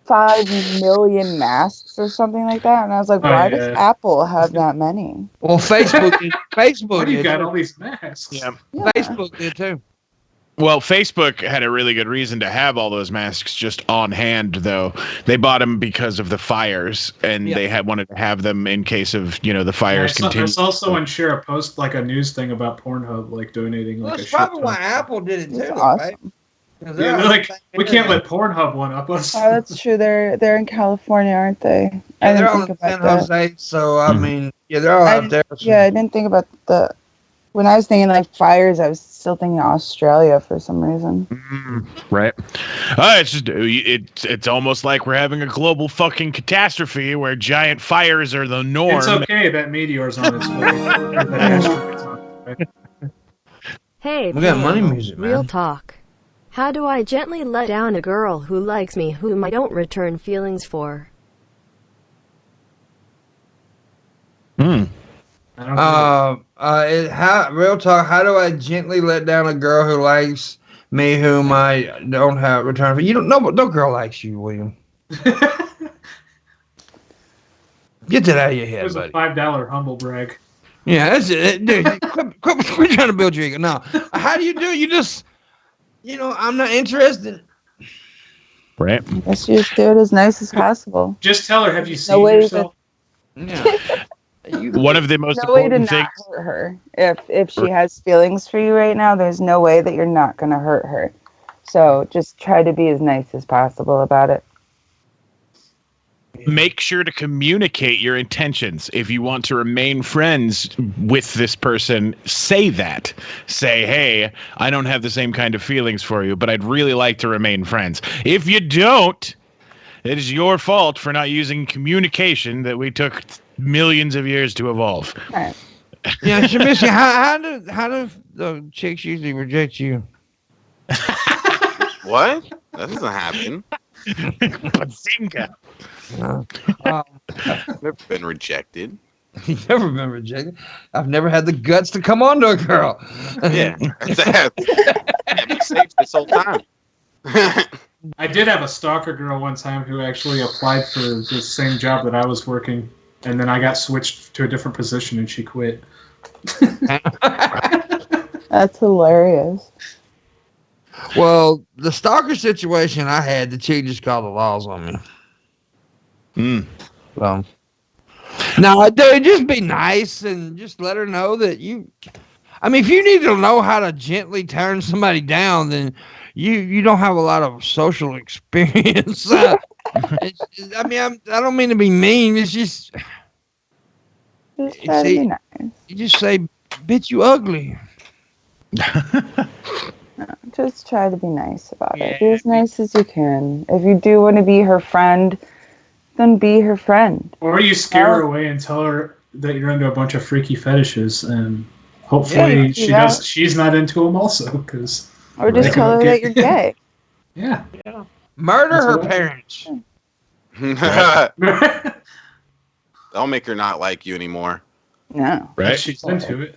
5 million masks or something like that, and I was like, why does Apple have that many? Well, Facebook did. Facebook Where do you did got too. all these masks? Yeah. Facebook did too. Well, Facebook had a really good reason to have all those masks just on hand, though. They bought them because of the fires, and they wanted to have them in case of the fires continue. I saw someone share a post, like a news thing about Pornhub, like donating like a shit That's probably ton. why Apple did it too. That's awesome. Right? Yeah, they're like, we can't let Pornhub one up us. Oh, that's true. They're in California, aren't they? I they're didn't on think San about that. Jose, so I mean, they're all out there. So. Yeah, I didn't think about the. When I was thinking like fires, I was still thinking Australia for some reason. Right. It's just it's almost like we're having a global fucking catastrophe where giant fires are the norm. It's okay that meteor's on its way. Or that asteroid's on its way. Hey, We got money music, man. real talk. How do I gently let down a girl who likes me whom I don't return feelings for? Real talk. How do I gently let down a girl who likes me, whom I don't have return for? You don't know, but no girl likes you, William. Get that out of your It head, was buddy. a $5 humble brag. Yeah, that's it, dude. Quit trying to build your ego. No, how do you do it? You just, I'm not interested. Right. Let's just do it as nice as possible. Just tell her, have you seen way yourself? Yeah. One of the most No way to important things. not hurt her. If she has feelings for you right now, there's no way that you're not going to hurt her. So just try to be as nice as possible about it. Make sure to communicate your intentions. If you want to remain friends with this person, say that. Say, hey, I don't have the same kind of feelings for you, but I'd really like to remain friends. If you don't, it is your fault for not using communication that we took millions of years to evolve. All right. Yeah, Shabisky, how do the chicks usually reject you? What? That doesn't happen. Bazinga. Never been rejected. You've never been rejected. I've never had the guts to come on to a girl. Yeah. I've been safe this whole time. I did have a stalker girl one time who actually applied for the same job that I was working, and then I got switched to a different position and she quit. That's hilarious. Well, the stalker situation I had, the chick just called the laws on me. So, no, dude, just be nice and just let her know that you. I mean, if you need to know how to gently turn somebody down, then you don't have a lot of social experience. I don't mean to be mean. It's just Just try to be nice. you just say, "Bitch, you ugly." Just try to be nice about it. Be as nice as you can. If you do want to be her friend, then be her friend. Or you scare her away and tell her that you're into a bunch of freaky fetishes, and hopefully she's not into them also. Or just tell her that you're gay. Yeah. Murder her parents. Don't make her not like you anymore. No. Right? She's into it.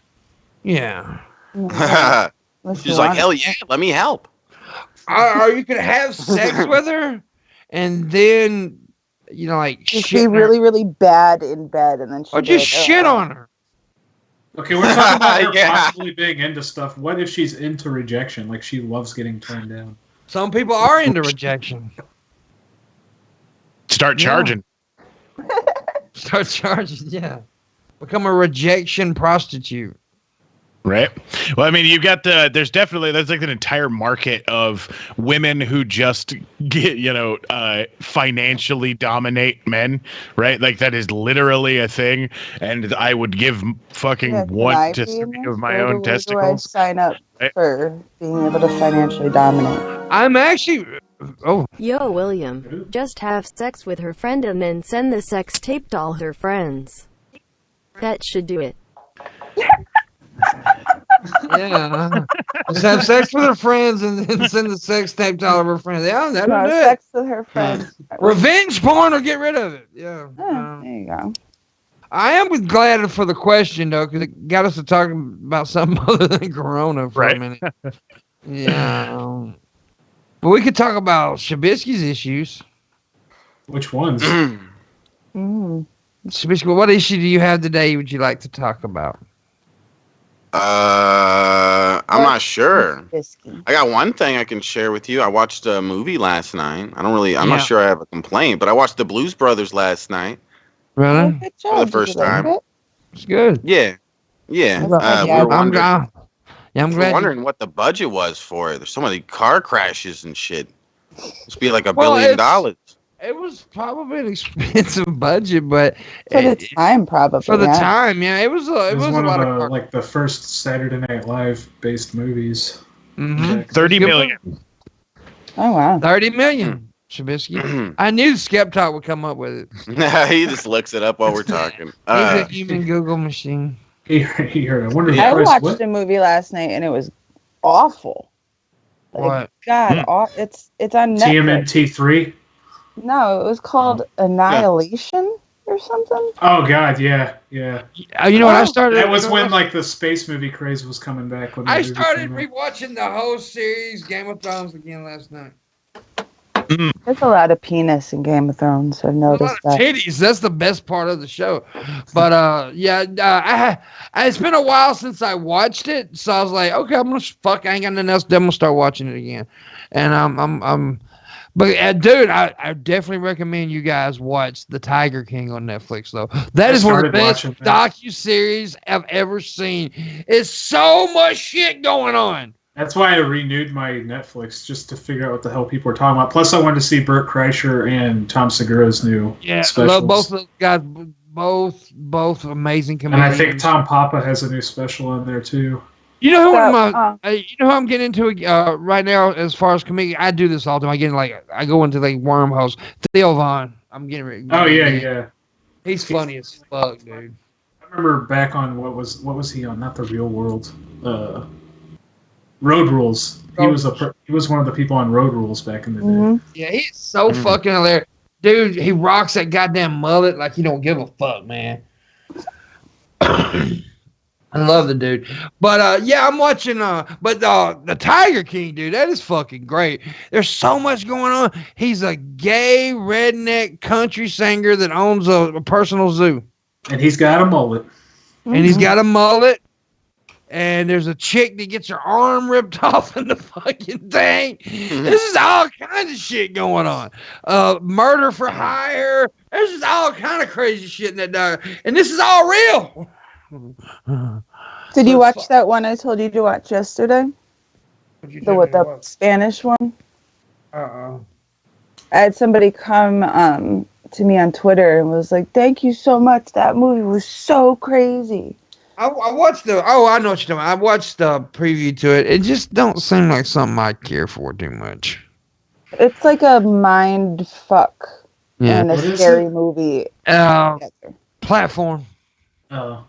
Yeah. She's like, hell yeah, let me help. Or you could have sex with her, and then Just be really, really bad in bed, and then or just shit on her. Okay, we're talking about her possibly being into stuff. What if she's into rejection? Like she loves getting turned down. Some people are into rejection. Start charging. Start charging, yeah. Become a rejection prostitute. Right. Well, I mean, you've got there's like an entire market of women who just get, financially dominate men, right? Like that is literally a thing. And I would give fucking one to three of my own testicles. Where do I sign up for being able to financially dominate? I'm actually, Yo, William, just have sex with her friend and then send the sex tape to all her friends. That should do it. yeah. Just have sex with her friends and then send the sex tape to all of her friends. Yeah, that'll No, do it. sex with her friends. Revenge porn or get rid of it. Yeah. There you go. I am glad for the question, though, because it got us to talking about something other than Corona for a minute. Yeah. But we could talk about Shabisky's issues. Which ones? Shabisky, what issue do you have today would you like to talk about? I'm not sure. I got one thing I can share with you. I watched a movie last night. I'm not sure I have a complaint, but I watched The Blues Brothers last night. Really? For the first time. It's good. Yeah. We're wondering what the budget was for it. There's so many car crashes and shit. Must be like $1 billion. It was probably an expensive budget, but for the time, probably. For the time, yeah, it was a lot of like the first Saturday Night Live based movies. 30 million. Oh wow, 30 million. Shabisky. I knew Skeptalk would come up with it. He just looks it up while we're talking. He's a human Google machine. He heard. I watched a movie last night and it was awful. What? God, it's on Netflix. TMNT 3. No, it was called Annihilation or something. Oh God, yeah. You know what I started? That was when like the space movie craze was coming back. When I started rewatching the whole series Game of Thrones again last night. There's a lot of penis in Game of Thrones. I've noticed that. Titties. That's the best part of the show. But it's been a while since I watched it, so I was like, okay, I'm gonna fuck. I ain't got nothing else. Then I'm gonna start watching it again. And But dude, I definitely recommend you guys watch The Tiger King on Netflix. Though that is one of the best docu-series I've ever seen. It's so much shit going on. That's why I renewed my Netflix just to figure out what the hell people were talking about. Plus, I wanted to see Burt Kreischer and Tom Segura's new specials. I love both of those guys. Both amazing comedians. And I think Tom Papa has a new special in there too. You know who I'm getting into right now as far as comedian? I do this all the time. I go into like wormholes. Theo Vaughn. I'm getting ready. Oh yeah. He's funny as fuck, dude. I remember back on what was he on? Not The Real World. Road Rules. He was one of the people on Road Rules back in the day. Yeah, he's so fucking hilarious. Dude, he rocks that goddamn mullet like he don't give a fuck, man. I love the dude. But I'm watching the Tiger King, dude, that is fucking great. There's so much going on. He's a gay redneck country singer that owns a personal zoo. And he's got a mullet. And there's a chick that gets her arm ripped off in the fucking thing. This is all kinds of shit going on. Murder for hire. There's just all kind of crazy shit in that dog. And this is all real. Did you watch that one I told you to watch yesterday? The Spanish one? I had somebody come to me on Twitter and was like, "Thank you so much. That movie was so crazy." I watched I know what you're talking about. I watched the preview to it. It just don't seem like something I care for too much. It's like a mind fuck and a scary movie. Platform. Oh.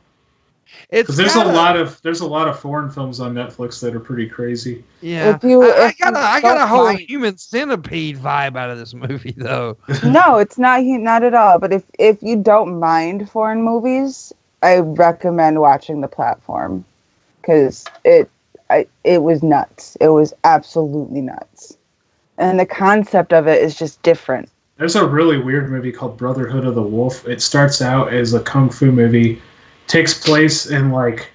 It's there's a lot of foreign films on Netflix that are pretty crazy. Yeah, I got a whole Human Centipede vibe out of this movie, though. No, it's not at all. But if you don't mind foreign movies, I recommend watching The Platform because it was nuts. It was absolutely nuts, and the concept of it is just different. There's a really weird movie called Brotherhood of the Wolf. It starts out as a kung fu movie. Takes place in like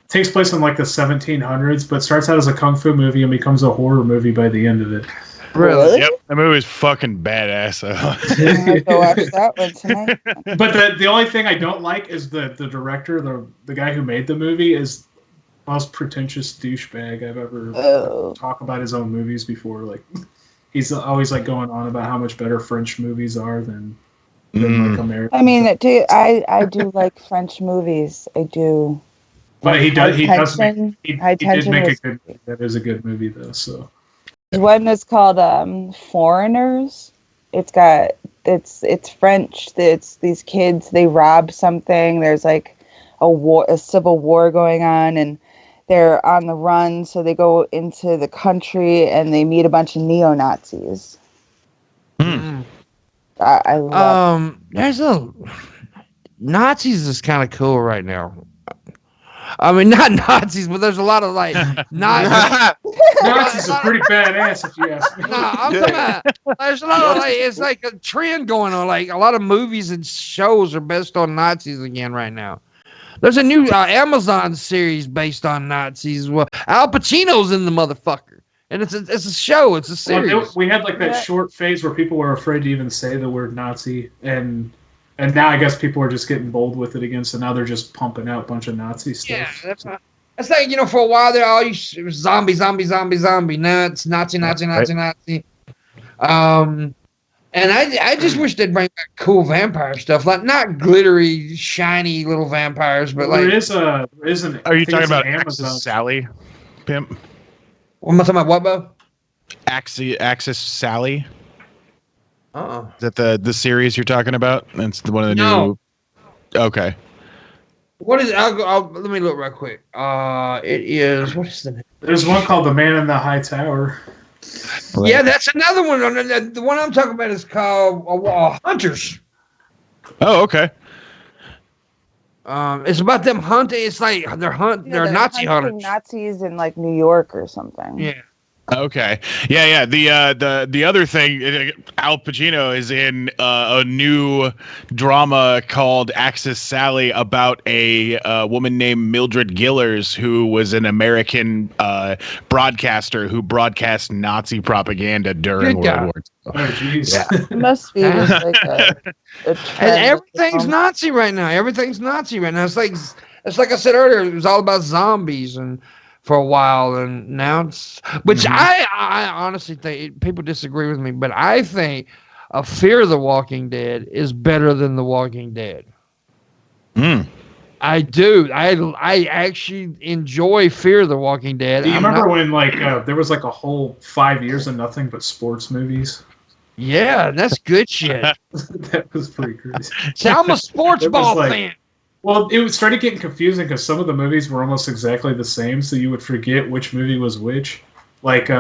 the 1700s, but starts out as a kung fu movie and becomes a horror movie by the end of it. Really? Yep, that movie is fucking badass. I'm gonna go watch that one tonight. But the only thing I don't like is the director, the guy who made the movie, is the most pretentious douchebag I've ever talked about his own movies before. Like he's always like going on about how much better French movies are than like American. I mean, I do like French movies. I do. But he did make that is a good movie though. So one is called Foreigners. It's French. It's these kids. They rob something. There's like a civil war going on, and they're on the run, so they go into the country and they meet a bunch of neo-Nazis. I love there's a Nazis is kind of cool right now. I mean, not Nazis, but there's a lot of like Nazis. Nazis are pretty badass, if you ask me. No, I'm talking about, there's a lot of like, it's like a trend going on. Like a lot of movies and shows are based on Nazis again right now. There's a new Amazon series based on Nazis. Well, Al Pacino's in the motherfucker, and it's a show. It's a series. Well, we had like that short phase where people were afraid to even say the word Nazi, and now I guess people are just getting bold with it again. So now they're just pumping out a bunch of Nazi stuff. Yeah, that's like, for a while there, all you it was zombie, nuts, Nazi. And I just wish they'd bring back cool vampire stuff, like not glittery, shiny little vampires, but like. There is an. Are you talking about Axis Sally, Pimp? What am I talking about? What, Bo? Axis Sally. Uh-oh. Is that the series you're talking about? That's one of the new. Okay. What is? Let me look real quick. It is. What is the name? There's one called The Man in the High Tower. Right. Yeah, that's another one. The one I'm talking about is called Hunters. Oh, okay. It's about them hunting. It's like they're Nazi hunters. Nazis in like New York or something. Yeah. Okay. Yeah. The other thing, Al Pacino is in a new drama called Axis Sally about a woman named Mildred Gillers, who was an American broadcaster who broadcast Nazi propaganda during World War II. Oh, jeez. Yeah. It must be just like a And everything's Nazi right now. Everything's Nazi right now. It's like I said earlier, it was all about zombies and for a while, and now it's, which I honestly think people disagree with me, but I think a Fear the Walking Dead is better than The Walking Dead. I do. I actually enjoy Fear the Walking Dead. Do you remember when there was like a whole 5 years of nothing but sports movies? Yeah, that's good shit. That was pretty crazy. See, I'm a sports ball fan. Well, it started getting confusing because some of the movies were almost exactly the same, so you would forget which movie was which. Like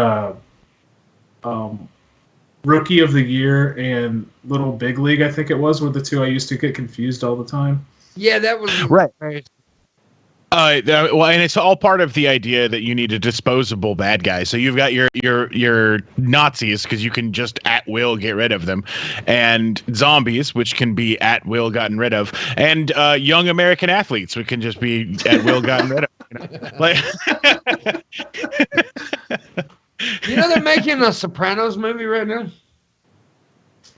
Rookie of the Year and Little Big League, I think it was, were the two I used to get confused all the time. Yeah, that was right. Well, and it's all part of the idea that you need a disposable bad guy. So you've got your Nazis, because you can just at will get rid of them, and zombies, which can be at will gotten rid of, and young American athletes, which can just be at will gotten rid of. They're making a Sopranos movie right now.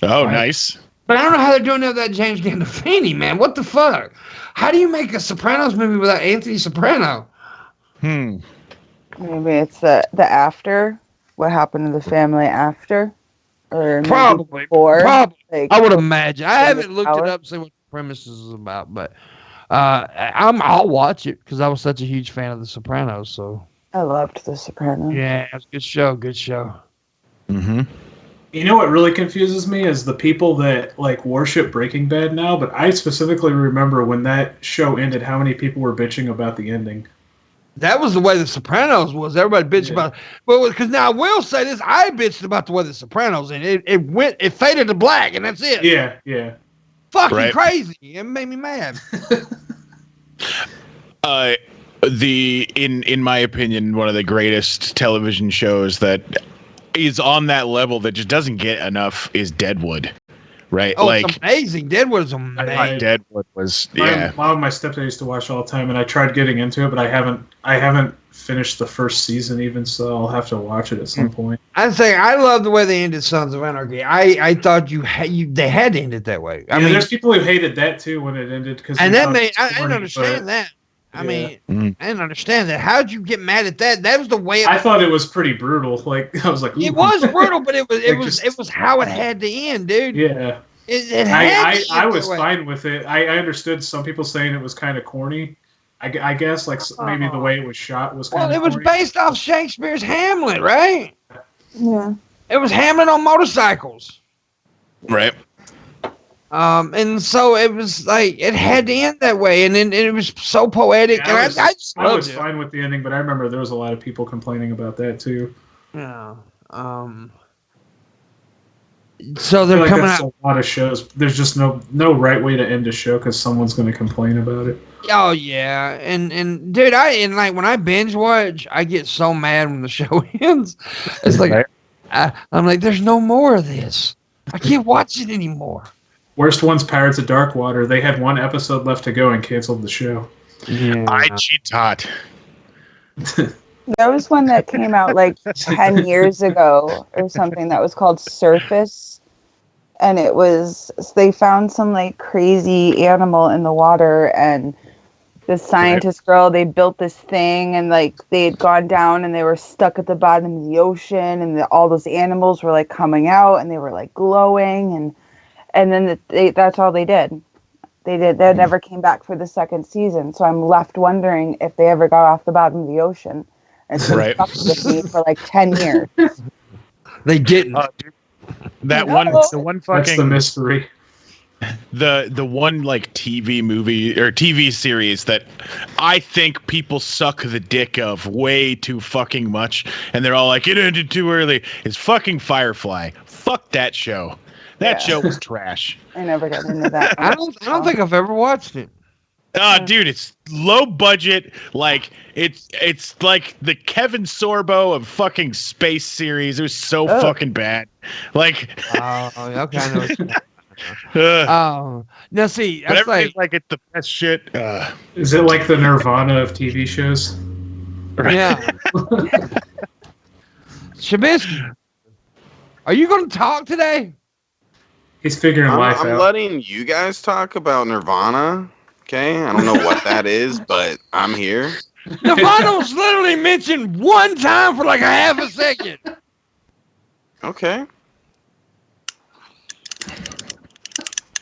Oh, nice. But I don't know how they're doing that James Gandolfini, man. What the fuck? How do you make a Sopranos movie without Anthony Soprano? Maybe it's the after. What happened to the family after? Or probably. Before. Probably. Like, I would imagine. I haven't looked it up to see what the premise is about, but I'll watch it because I was such a huge fan of The Sopranos. So I loved The Sopranos. Yeah, it's a good show. Good show. Mm-hmm. You know what really confuses me is the people that worship Breaking Bad now, but I specifically remember when that show ended, how many people were bitching about the ending. That was the way The Sopranos was. Everybody bitched about it. But because now I will say this, I bitched about the way The Sopranos ended. It faded to black, and that's it. Yeah. Fucking crazy. It made me mad. In my opinion, one of the greatest television shows that is on that level that just doesn't get enough is Deadwood, right? Oh, it's amazing. Deadwood is amazing. Deadwood was my stepdad used to watch all the time, and I tried getting into it, but I haven't finished the first season even, so I'll have to watch it at some point. I'm saying I love the way they ended Sons of Anarchy. I thought they had to end it that way. I mean, there's people who hated that too when it ended I didn't understand that. I didn't understand that. How'd you get mad at that? That was the way. I thought it was pretty brutal. I was like, ooh. It was brutal, but it was how it had to end, dude. Yeah. I was fine with it. I understood some people saying it was kind of corny. I guess maybe the way it was shot was kind of corny. Well, it was based off Shakespeare's Hamlet, right? Yeah. It was Hamlet on motorcycles. Right. And so it was like it had to end that way, and then it was so poetic. Yeah, and I just I loved was it. fine with the ending, but I remember there was a lot of people complaining about that too. Yeah. So I feel they're like coming that's out. a lot of shows. There's just no right way to end a show because someone's going to complain about it. Oh yeah, and dude, like when I binge watch, I get so mad when the show ends. It's like Right. I'm like, there's no more of this. I can't watch it anymore. Worst one's Pirates of Darkwater. They had one episode left to go and canceled the show. Yeah. I cheat hot. There was one that came out like 10 years ago or something that was called Surface. And it was, they found some like crazy animal in the water, and the scientist girl, they built this thing, and like they had gone down and they were stuck at the bottom of the ocean, and all those animals were like coming out and they were like glowing, and then that's all they did. They never came back for the second season. So I'm left wondering if they ever got off the bottom of the ocean. And it's been Right. stuck with me for like 10 years. They didn't. That No. one, the one That's the fucking mystery. the one like TV movie or TV series that I think people suck the dick of way too fucking much, and they're all like, it ended too early. Is fucking Firefly. Fuck that show. That show was trash. I never got into that. I don't think I've ever watched it. Dude, it's low budget. Like it's like the Kevin Sorbo of fucking space series. It was so fucking bad. Like, Oh, okay. I know what you mean. but Now see, that's everybody's like, like it's the best shit. Is it like the Nirvana of TV shows? yeah. Shabisky, are you going to talk today? He's figuring life I'm out. letting you guys talk about Nirvana. Okay, I don't know what that is, but I'm here. Nirvana was literally mentioned one time for like a half a second. Okay.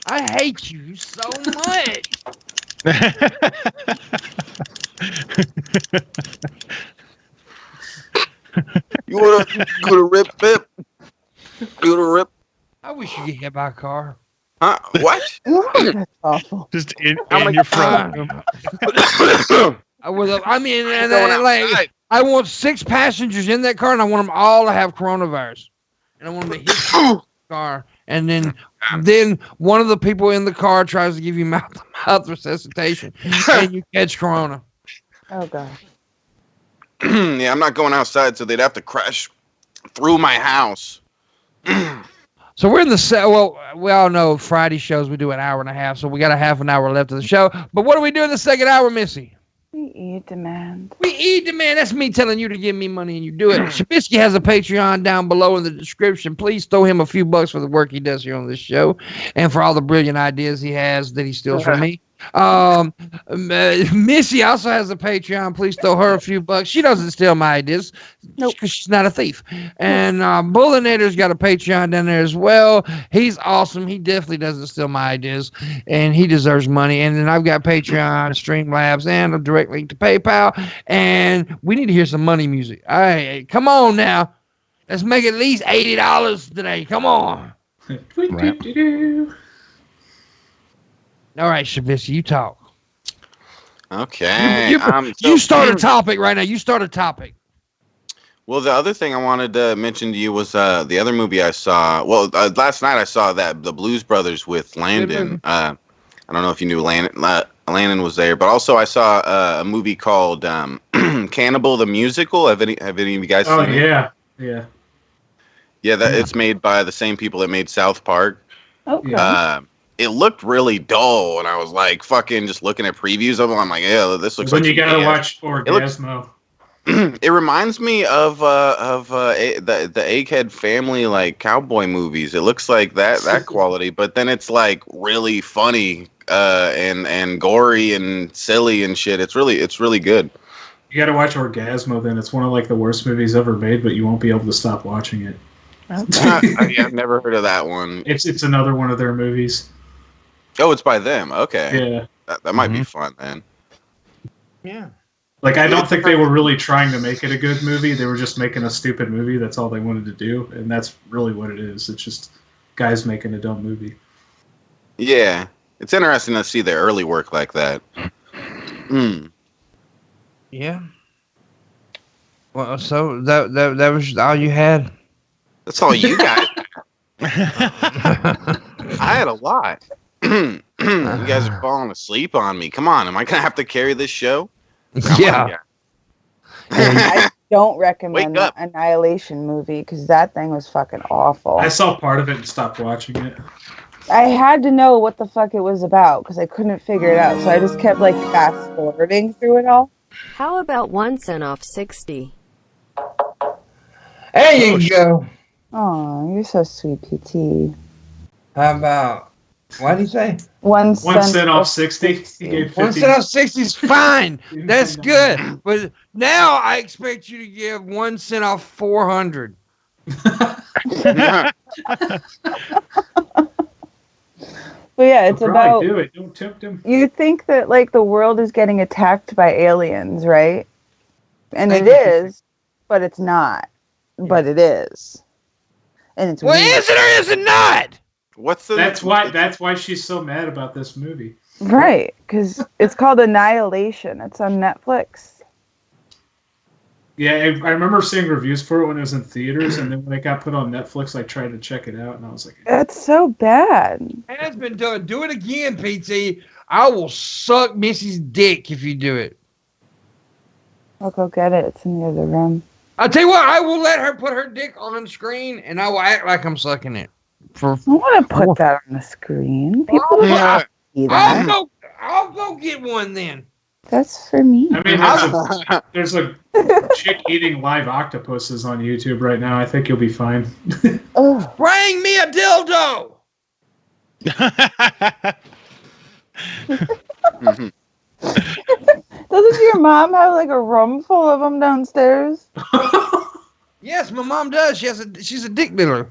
I hate you so much. You wanna go to Rip Pip? Go to Rip? I wish you could hit my car. Huh? What? That's awful. Just in like, your front room. I mean, and Going like, outside. I want 6 passengers in that car, and I want them all to have coronavirus, and I want them to hit the car, and then one of the people in the car tries to give you mouth resuscitation, and you catch corona. Oh, God. Yeah, I'm not going outside, so they'd have to crash through my house. So we're in the well, we all know Friday shows we do an hour and a half, so we got a half an hour left of the show. But what do we do in the second hour, Missy? We eat demand. We eat demand. That's me telling you to give me money and you do it. Shabisky has a Patreon down below in the description. Please throw him a few bucks for the work he does here on this show and for all the brilliant ideas he has that he steals from me. Missy also has a Patreon. Please throw her a few bucks. She doesn't steal my ideas because she's not a thief. And Booleanenator's got a Patreon down there as well. He's awesome. He definitely doesn't steal my ideas, and he deserves money. And then I've got Patreon, Streamlabs, and a direct link to PayPal. And we need to hear some money music. All right, come on now. Let's make at least $80 today. Come on. All right, Shabisky, you talk. Okay. You start a topic right now. You start a topic. Well, the other thing I wanted to mention to you was the other movie I saw. Well, last night I saw that the Blues Brothers with Landon. I don't know if you knew Landon was there, but also I saw a movie called Cannibal the Musical. Have any of you guys seen it? Yeah. Yeah, it's made by the same people that made South Park. Okay. It looked really dull, and I was like, fucking just looking at previews of them. I'm like, yeah, this looks When like you gotta shit. watch Orgasmo. It reminds me of the Egghead Family like cowboy movies. It looks like that quality, but then it's like really funny and gory and silly and shit. It's really good. You gotta watch Orgasmo. Then it's one of like the worst movies ever made, but you won't be able to stop watching it. I've never heard of that one. It's another one of their movies. Oh, it's by them. Okay. Yeah. That might be fun then. Yeah. Like, I don't think they were really trying to make it a good movie. They were just making a stupid movie. That's all they wanted to do. And that's really what it is. It's just guys making a dumb movie. Yeah, it's interesting to see their early work like that. Yeah. Well, so that was all you had? That's all you got. I had a lot. You guys are falling asleep on me. Come on, am I gonna have to carry this show? Yeah. I don't recommend Wake up. the Annihilation movie because that thing was fucking awful. I saw part of it and stopped watching it. I had to know what the fuck it was about because I couldn't figure it out. So I just kept like fast forwarding through it all. How about 1 cent off 60? There you go. Oh, you're so sweet, PT. How about, what did he say? 1 cent off 60. He gave 1 50. cent off 60 is fine. That's good. But now I expect you to give 1 cent off 400. But yeah, it's He'll about. probably do it. Don't tempt him. You think that like the world is getting attacked by aliens, right? And Thank it you. is, but it's not. But it is. And it's Well, weird. is it or is it not? What's the? That's why she's so mad about this movie. Right, because it's called Annihilation. It's on Netflix. Yeah, I remember seeing reviews for it when it was in theaters, and then when it got put on Netflix, I tried to check it out, and I was like, That's so bad. Has been done. Do it again, PT. I will suck Missy's dick if you do it. I'll go get it. It's in the other room. I'll tell you what, I will let her put her dick on the screen and I will act like I'm sucking it. For I don't want to put that on the screen. People Oh, don't see that. I'll go get one then. That's for me. I mean, there's a chick eating live octopuses on YouTube right now. I think you'll be fine. Ugh. Bring me a dildo. Doesn't your mom have like a room full of them downstairs? Yes, my mom does. She's a dick dealer.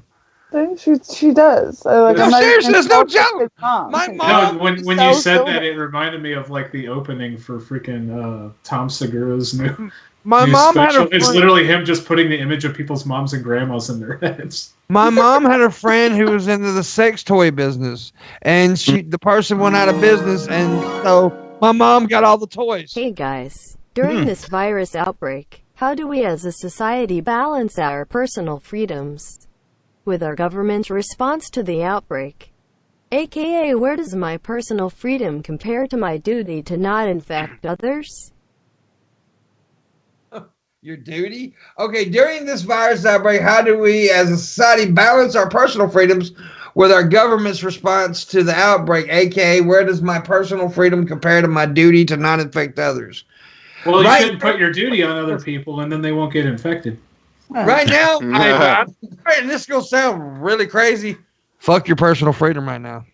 She does. Like, No, I'm not seriously, even there's no joking joke. with Mom. My No, mom. when She's you so said silly. that, it reminded me of like the opening for freaking Tom Segura's new My mom had special. a It's friend. literally him just putting the image of people's moms and grandmas in their heads. My mom had a friend who was into the sex toy business, and the person went out of business, and so my mom got all the toys. Hey guys, during this virus outbreak, how do we as a society balance our personal freedoms with our government's response to the outbreak? AKA, where does my personal freedom compare to my duty to not infect others? Your duty? Okay, during this virus outbreak, how do we as a society balance our personal freedoms with our government's response to the outbreak? AKA, where does my personal freedom compare to my duty to not infect others? Well, you Right. shouldn't put your duty on other people, and then they won't get infected. Right now, and this is going to sound really crazy. Fuck your personal freedom right now.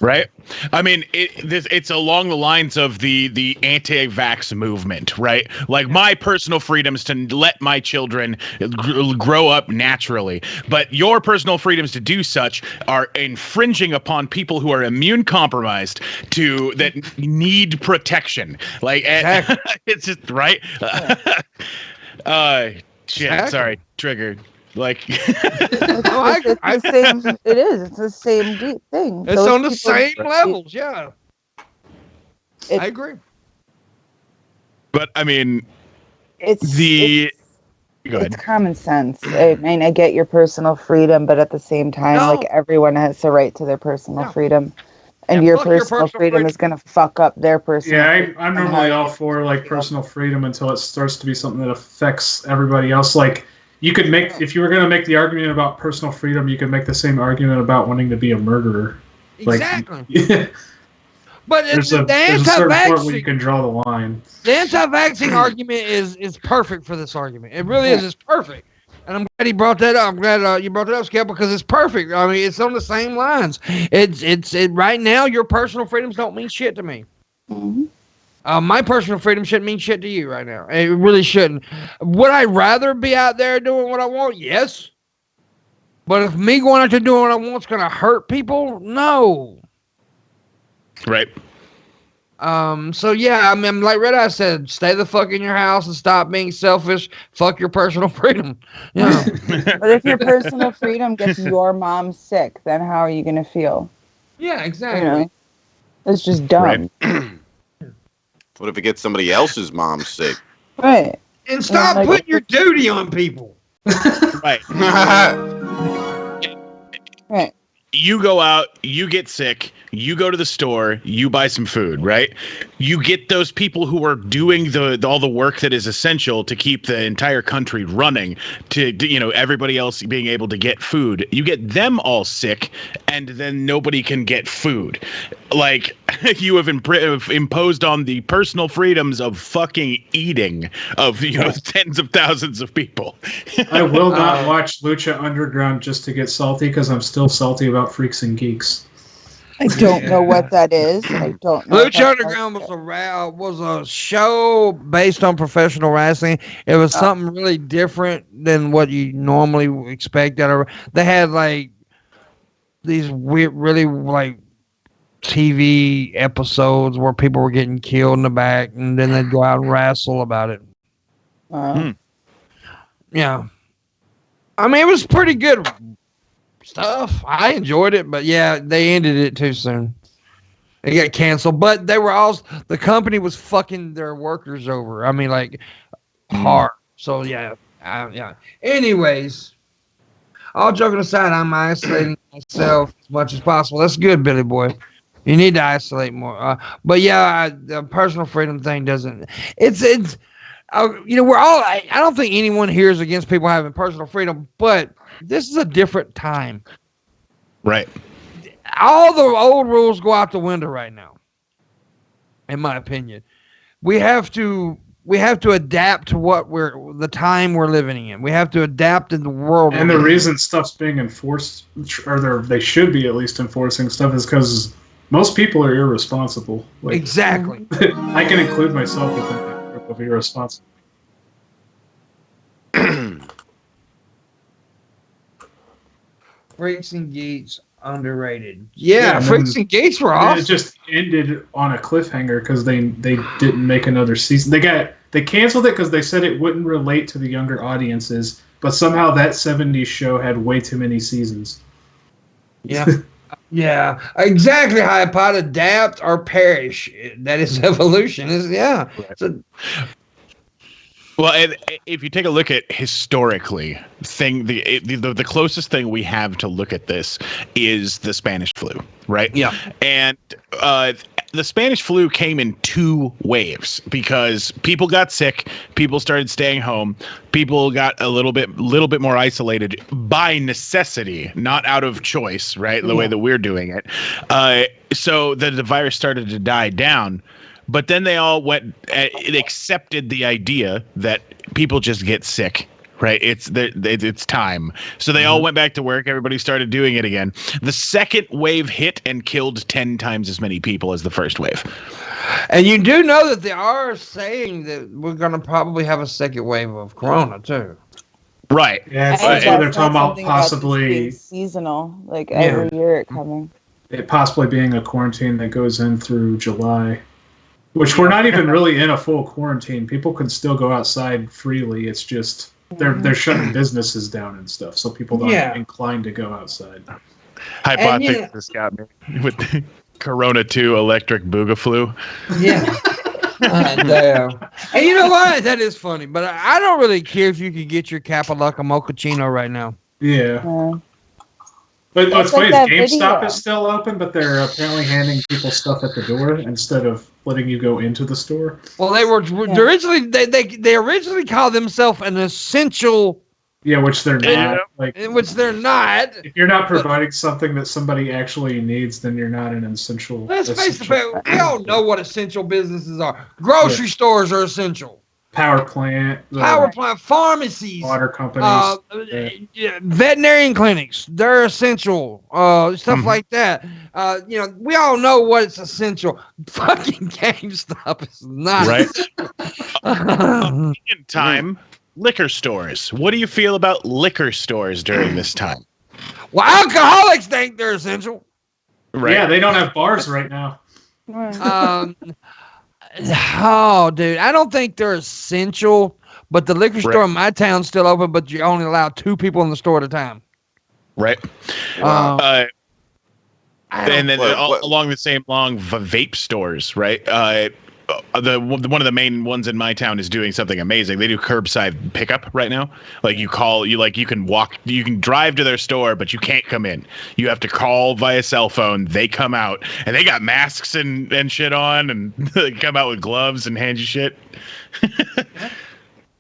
Right? I mean, it's along the lines of the anti-vax movement, right? Like my personal freedoms to let my children grow up naturally, but your personal freedoms to do such are infringing upon people who are immune compromised that need protection. Like, Exactly. it's just right. Shit. Exactly. Sorry, triggered. Like, It's the same. It is. It's the same thing. It's Those on the people- same levels, yeah. It- I agree. but I mean, It's go ahead. It's common sense. I mean, I get your personal freedom, but at the same time, No. like everyone has the right to their personal No. freedom, and Yeah, your fuck your personal personal freedom freedom. is gonna fuck up their personal. Yeah, freedom I'm and normally how all you for like feel. personal freedom until it starts to be something that affects everybody else. Like you could make, if you were going to make the argument about personal freedom, you could make the same argument about wanting to be a murderer. Like, Exactly. yeah, But there's the a certain point where you anti-vaxxing can draw the line. argument is perfect for this argument. It really is. It's perfect. And I'm glad he brought that up. I'm glad you brought that up, Skip, because it's perfect. I mean, it's on the same lines. It's right now, your personal freedoms don't mean shit to me. Mhm. My personal freedom shouldn't mean shit to you right now. It really shouldn't. Would I rather be out there doing what I want? Yes. But if me going out there doing what I want is going to hurt people, no. Right. So yeah, I mean, like Red Eye said, stay the fuck in your house and stop being selfish. Fuck your personal freedom. Yeah. But if your personal freedom gets your mom sick, then how are you gonna feel? Yeah, exactly. You know, it's just dumb. Right. What if it gets somebody else's mom sick? Right. And stop like- putting your duty on people. Right. Right. You go out, you get sick, you go to the store, you buy some food, right? You get those people who are doing all the work that is essential to keep the entire country running, to everybody else being able to get food. You get them all sick, and then nobody can get food. Like, you have imposed on the personal freedoms of fucking eating of tens of thousands of people. I will not watch Lucha Underground just to get salty because I'm still salty about Freaks and Geeks. I don't know what that is. I don't know. Lucha Underground was a show based on professional wrestling. It was something really different than what you normally expect. They had like these weird, really like TV episodes where people were getting killed in the back, and then they'd go out and wrestle about it. Yeah, I mean, it was pretty good stuff. I enjoyed it, but yeah, they ended it too soon. They got canceled, but the company was fucking their workers over. I mean, like hard. So yeah. Anyways, all joking aside, I'm isolating myself as much as possible. That's good, Billy Boy. You need to isolate more. But yeah, the personal freedom thing doesn't. We're all. I don't think anyone here is against people having personal freedom, but this is a different time. Right. All the old rules go out the window right now, in my opinion. We have to adapt to the time we're living in. We have to adapt in the world. And the reason stuff's being enforced, or they should be at least enforcing stuff, is because most people are irresponsible. Like, exactly. I can include myself within that group of irresponsible. Freaks and Geeks underrated. Yeah, Freaks and Geeks were awesome. It just ended on a cliffhanger because they didn't make another season. They canceled it because they said it wouldn't relate to the younger audiences, but somehow that 70s show had way too many seasons. Yeah. Yeah, exactly. Hypod, adapt or perish. That is evolution. Yeah. Right. Well, and if you take a look at historically, the closest thing we have to look at this is the Spanish flu, right? Yeah. And the Spanish flu came in two waves because people got sick, people started staying home, people got a little bit more isolated by necessity, not out of choice, right? The way that we're doing it. So the virus started to die down. But then they all accepted the idea that people just get sick, right? It's time. So they all went back to work. Everybody started doing it again. The second wave hit and killed 10 times as many people as the first wave. And you do know that they are saying that we're going to probably have a second wave of Corona, too. Right. Yeah, that's why they're talking about possibly seasonal, like every year it coming. It possibly being a quarantine that goes in through July. Which we're not even really in a full quarantine. People can still go outside freely. It's just they're shutting businesses down and stuff, so people aren't inclined to go outside. Hypothesis got me with the Corona 2 electric boogaflu. Yeah. Damn. And you know what? That is funny, but I don't really care if you could get your Capaloca Mochaccino right now. Yeah. But what's funny is GameStop is still open, but they're apparently handing people stuff at the door instead of letting you go into the store. Well, they originally they originally called themselves an essential. Yeah, which they're not. Which they're not. If you're not providing something that somebody actually needs, then you're not an essential. Let's face the fact, we all know what essential businesses are. Grocery stores are essential. Power plant, pharmacies, water companies, veterinarian clinics, they're essential. Stuff like that. We all know what it's essential. Fucking GameStop is not. Right. In time, liquor stores. What do you feel about liquor stores during this time? Well, alcoholics think they're essential. Right. Yeah, they don't have bars right now. Oh, dude, I don't think they're essential, but the liquor store in my town's still open, but you only allow 2 people in the store at a time. Right. And then along the same vape stores, right? One of the main ones in my town is doing something amazing. They do curbside pickup right now. Like you can drive to their store, but you can't come in. You have to call via cell phone. They come out and they got masks and shit on, and they come out with gloves and hand you shit.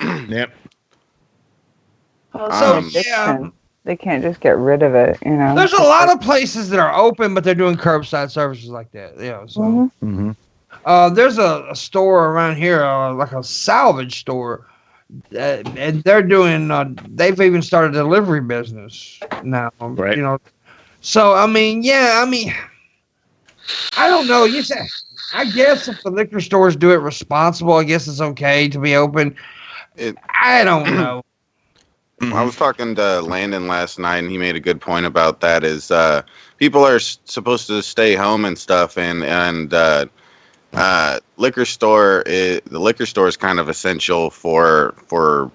Yep. So yeah, they can't just get rid of it, you know. There's a lot of places that are open, but they're doing curbside services like that. Yeah. So, there's a store around here, like a salvage store, and they're doing. They've even started a delivery business now. Right. You know. So I mean, I don't know. I guess if the liquor stores do it responsible, I guess it's okay to be open. I don't know. I was talking to Landon last night, and he made a good point about that. Is people are supposed to stay home and stuff, and the liquor store is kind of essential for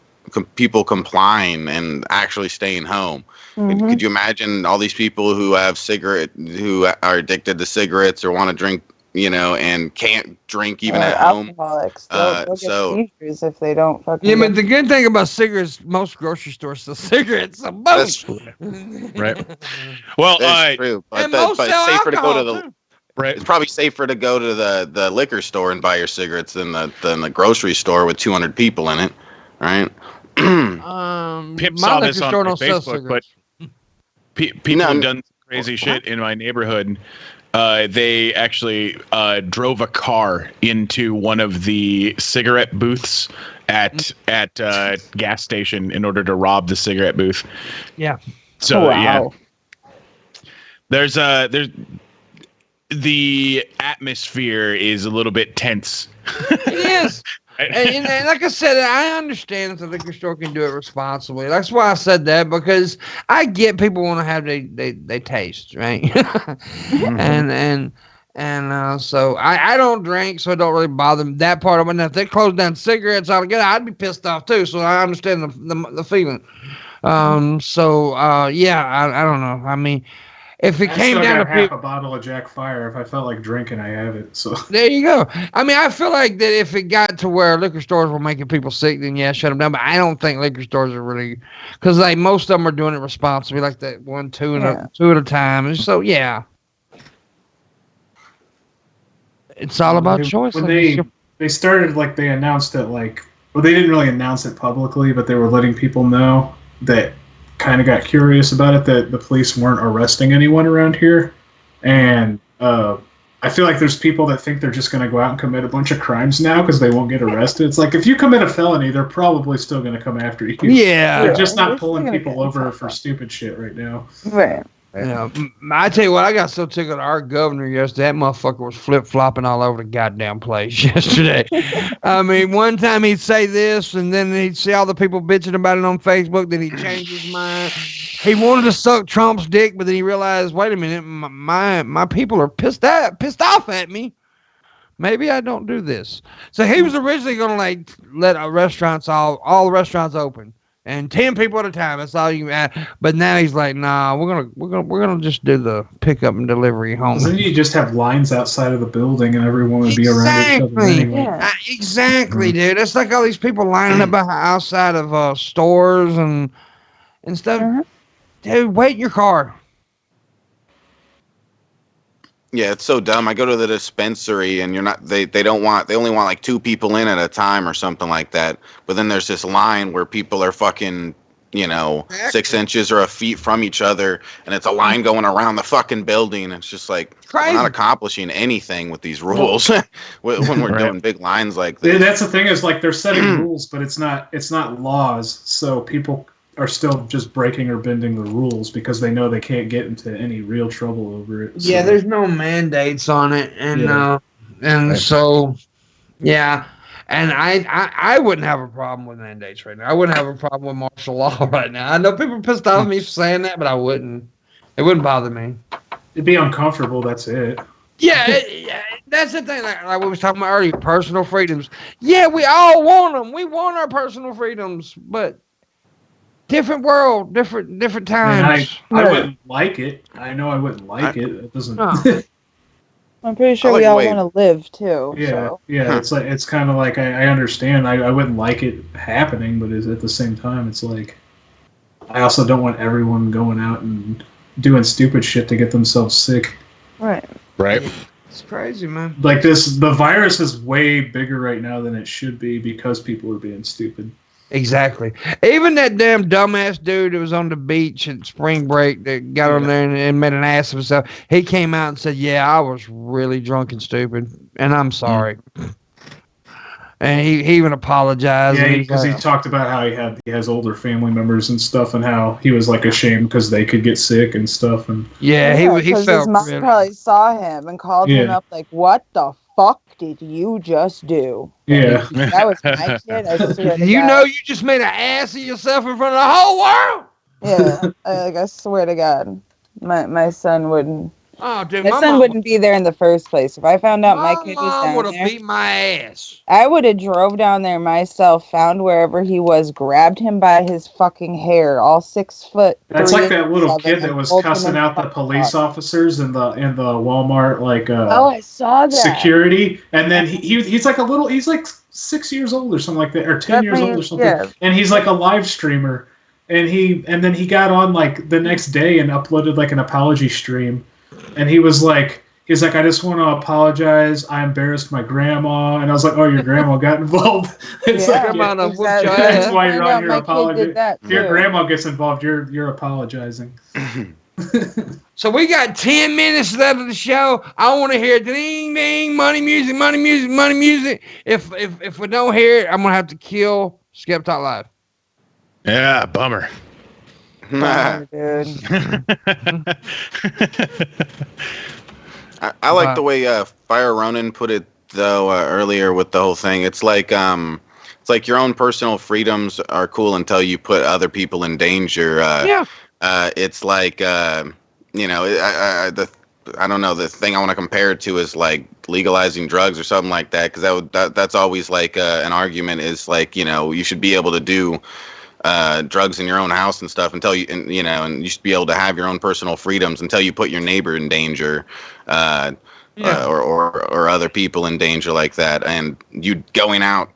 people complying and actually staying home. Could you imagine all these people who who are addicted to cigarettes or want to drink, and can't drink even at home? Alcoholics. They'll get seizures if they don't fucking. Yeah, but the good thing about cigarettes, most grocery stores sell cigarettes. So That's right. Well, that's true, but it's safer to go to the. Right. It's probably safer to go to the liquor store and buy your cigarettes than the grocery store with 200 people in it, right? Pip saw this on Facebook, but people have done crazy shit in my neighborhood. They actually drove a car into one of the cigarette booths at gas station in order to rob the cigarette booth. Yeah. So yeah, there's the atmosphere is a little bit tense. It is. And like I said, I understand if the liquor store can do it responsibly. That's why I said that, because I get people want to have they taste, right? And so I don't drink, so it don't really bother me, that part of it. And if they close down cigarettes altogether, I'd be pissed off too. So I understand the feeling. Yeah, I don't know. I mean, if it came down to half a bottle of Jack Fire, if I felt like drinking, I have it. So there you go. I mean, I feel like that if it got to where liquor stores were making people sick, then yeah, shut them down. But I don't think liquor stores are really, because like most of them are doing it responsibly, like that two at a time. And so yeah, it's all about choice. When they started, like they announced it, they didn't really announce it publicly, but they were letting people know that. Kind of got curious about it, that the police weren't arresting anyone around here, and I feel like there's people that think they're just going to go out and commit a bunch of crimes now because they won't get arrested. It's like if you commit a felony, they're probably still going to come after you. Yeah, they're just not pulling people over for stupid shit right now. Right. Yeah, I tell you what, I got so tickled at our governor yesterday. That motherfucker was flip-flopping all over the goddamn place yesterday. I mean, one time he'd say this, and then he'd see all the people bitching about it on Facebook, then he'd change his mind. He wanted to suck Trump's dick, but then he realized, wait a minute, my people are pissed off at me. Maybe I don't do this. So he was originally going to let all the restaurants open. And 10 people at a time. That's all you can add. But now he's like, nah, we're gonna just do the pickup and delivery home. Then you just have lines outside of the building, and everyone would be around each other anyway. Yeah. Exactly, dude. It's like all these people lining up outside of stores and stuff. Dude, wait in your car. Yeah, it's so dumb. I go to the dispensary and they only want like 2 people in at a time or something like that. But then there's this line where people are fucking, 6 inches or a feet from each other, and it's a line going around the fucking building. It's just like we're not accomplishing anything with these rules when we're doing big lines like this. Yeah, that's the thing is they're setting rules, but it's not laws. So people are still just breaking or bending the rules because they know they can't get into any real trouble over it. So. Yeah, there's no mandates on it, and so yeah, and I wouldn't have a problem with mandates right now. I wouldn't have a problem with martial law right now. I know people are pissed off at me for saying that, but I wouldn't. It wouldn't bother me. It'd be uncomfortable. That's it. Yeah, that's the thing. Like we was talking about earlier, personal freedoms. Yeah, we all want them. We want our personal freedoms, but different world, different And times. I wouldn't like it. I know I wouldn't like it. It doesn't. Oh. I'm pretty sure we all want to live too. Yeah, So. yeah. It's kind of like I understand. I wouldn't like it happening, but at the same time, it's like I also don't want everyone going out and doing stupid shit to get themselves sick. Right. Right. It's crazy, man. Like the virus is way bigger right now than it should be because people are being stupid. Exactly. Even that damn dumbass dude that was on the beach at spring break that got on there and made an ass of himself. He came out and said, "Yeah, I was really drunk and stupid, and I'm sorry." And he even apologized. Yeah, and because he talked about how he has older family members and stuff, and how he was like ashamed because they could get sick and stuff. And he felt his mom really, probably saw him and called him up like, "What the fuck did you just do?" Yeah, that was my kid. I swear to you God. know, you just made an ass of yourself in front of the whole world. Yeah, I swear to God, my son wouldn't. Oh, dude, my son wouldn't be there in the first place. If I found out my kid was down would there, have beat my ass. I would have drove down there myself, found wherever he was, grabbed him by his fucking hair, all 6 foot. That's like that little kid that was cussing out the police officers in the Walmart I saw that security, and then he's like he's like 6 years old or something like that, or 10 years old or something, and he's like a live streamer, and then he got on like the next day and uploaded like an apology stream. And he was like, I just want to apologize. I embarrassed my grandma. And I was like, oh, your grandma got involved. It's that's why you're on your apology. If your grandma gets involved, you're apologizing. So we got 10 minutes left of the show. I want to hear ding ding money music, money music, money music. If we don't hear it, I'm gonna have to kill Skep Talk Live. Yeah, bummer. Dude. I like the way Fire Ronin put it though earlier with the whole thing. It's like your own personal freedoms are cool until you put other people in danger. It's like I don't know, the thing I want to compare it to is like legalizing drugs or something like that, because that's always like an argument is like, you should be able to do drugs in your own house and stuff until and you should be able to have your own personal freedoms until you put your neighbor in danger, or other people in danger like that. And you going out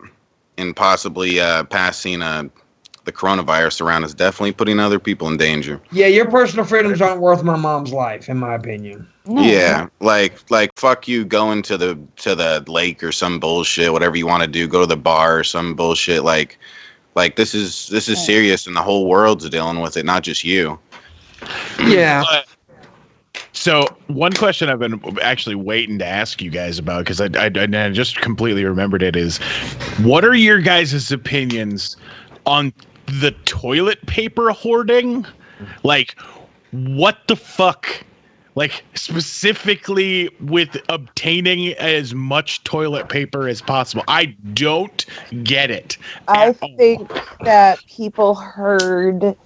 and possibly passing the coronavirus around is definitely putting other people in danger. Yeah, your personal freedoms aren't worth my mom's life, in my opinion. Yeah, like fuck you going to the lake or some bullshit, whatever you want to do, go to the bar or some bullshit. Like this is serious, and the whole world's dealing with it, not just you. Yeah. So one question I've been actually waiting to ask you guys about, because I just completely remembered it, is what are your guys' opinions on the toilet paper hoarding? Like, what the fuck? Like, specifically with obtaining as much toilet paper as possible. I don't get it. I think that people heard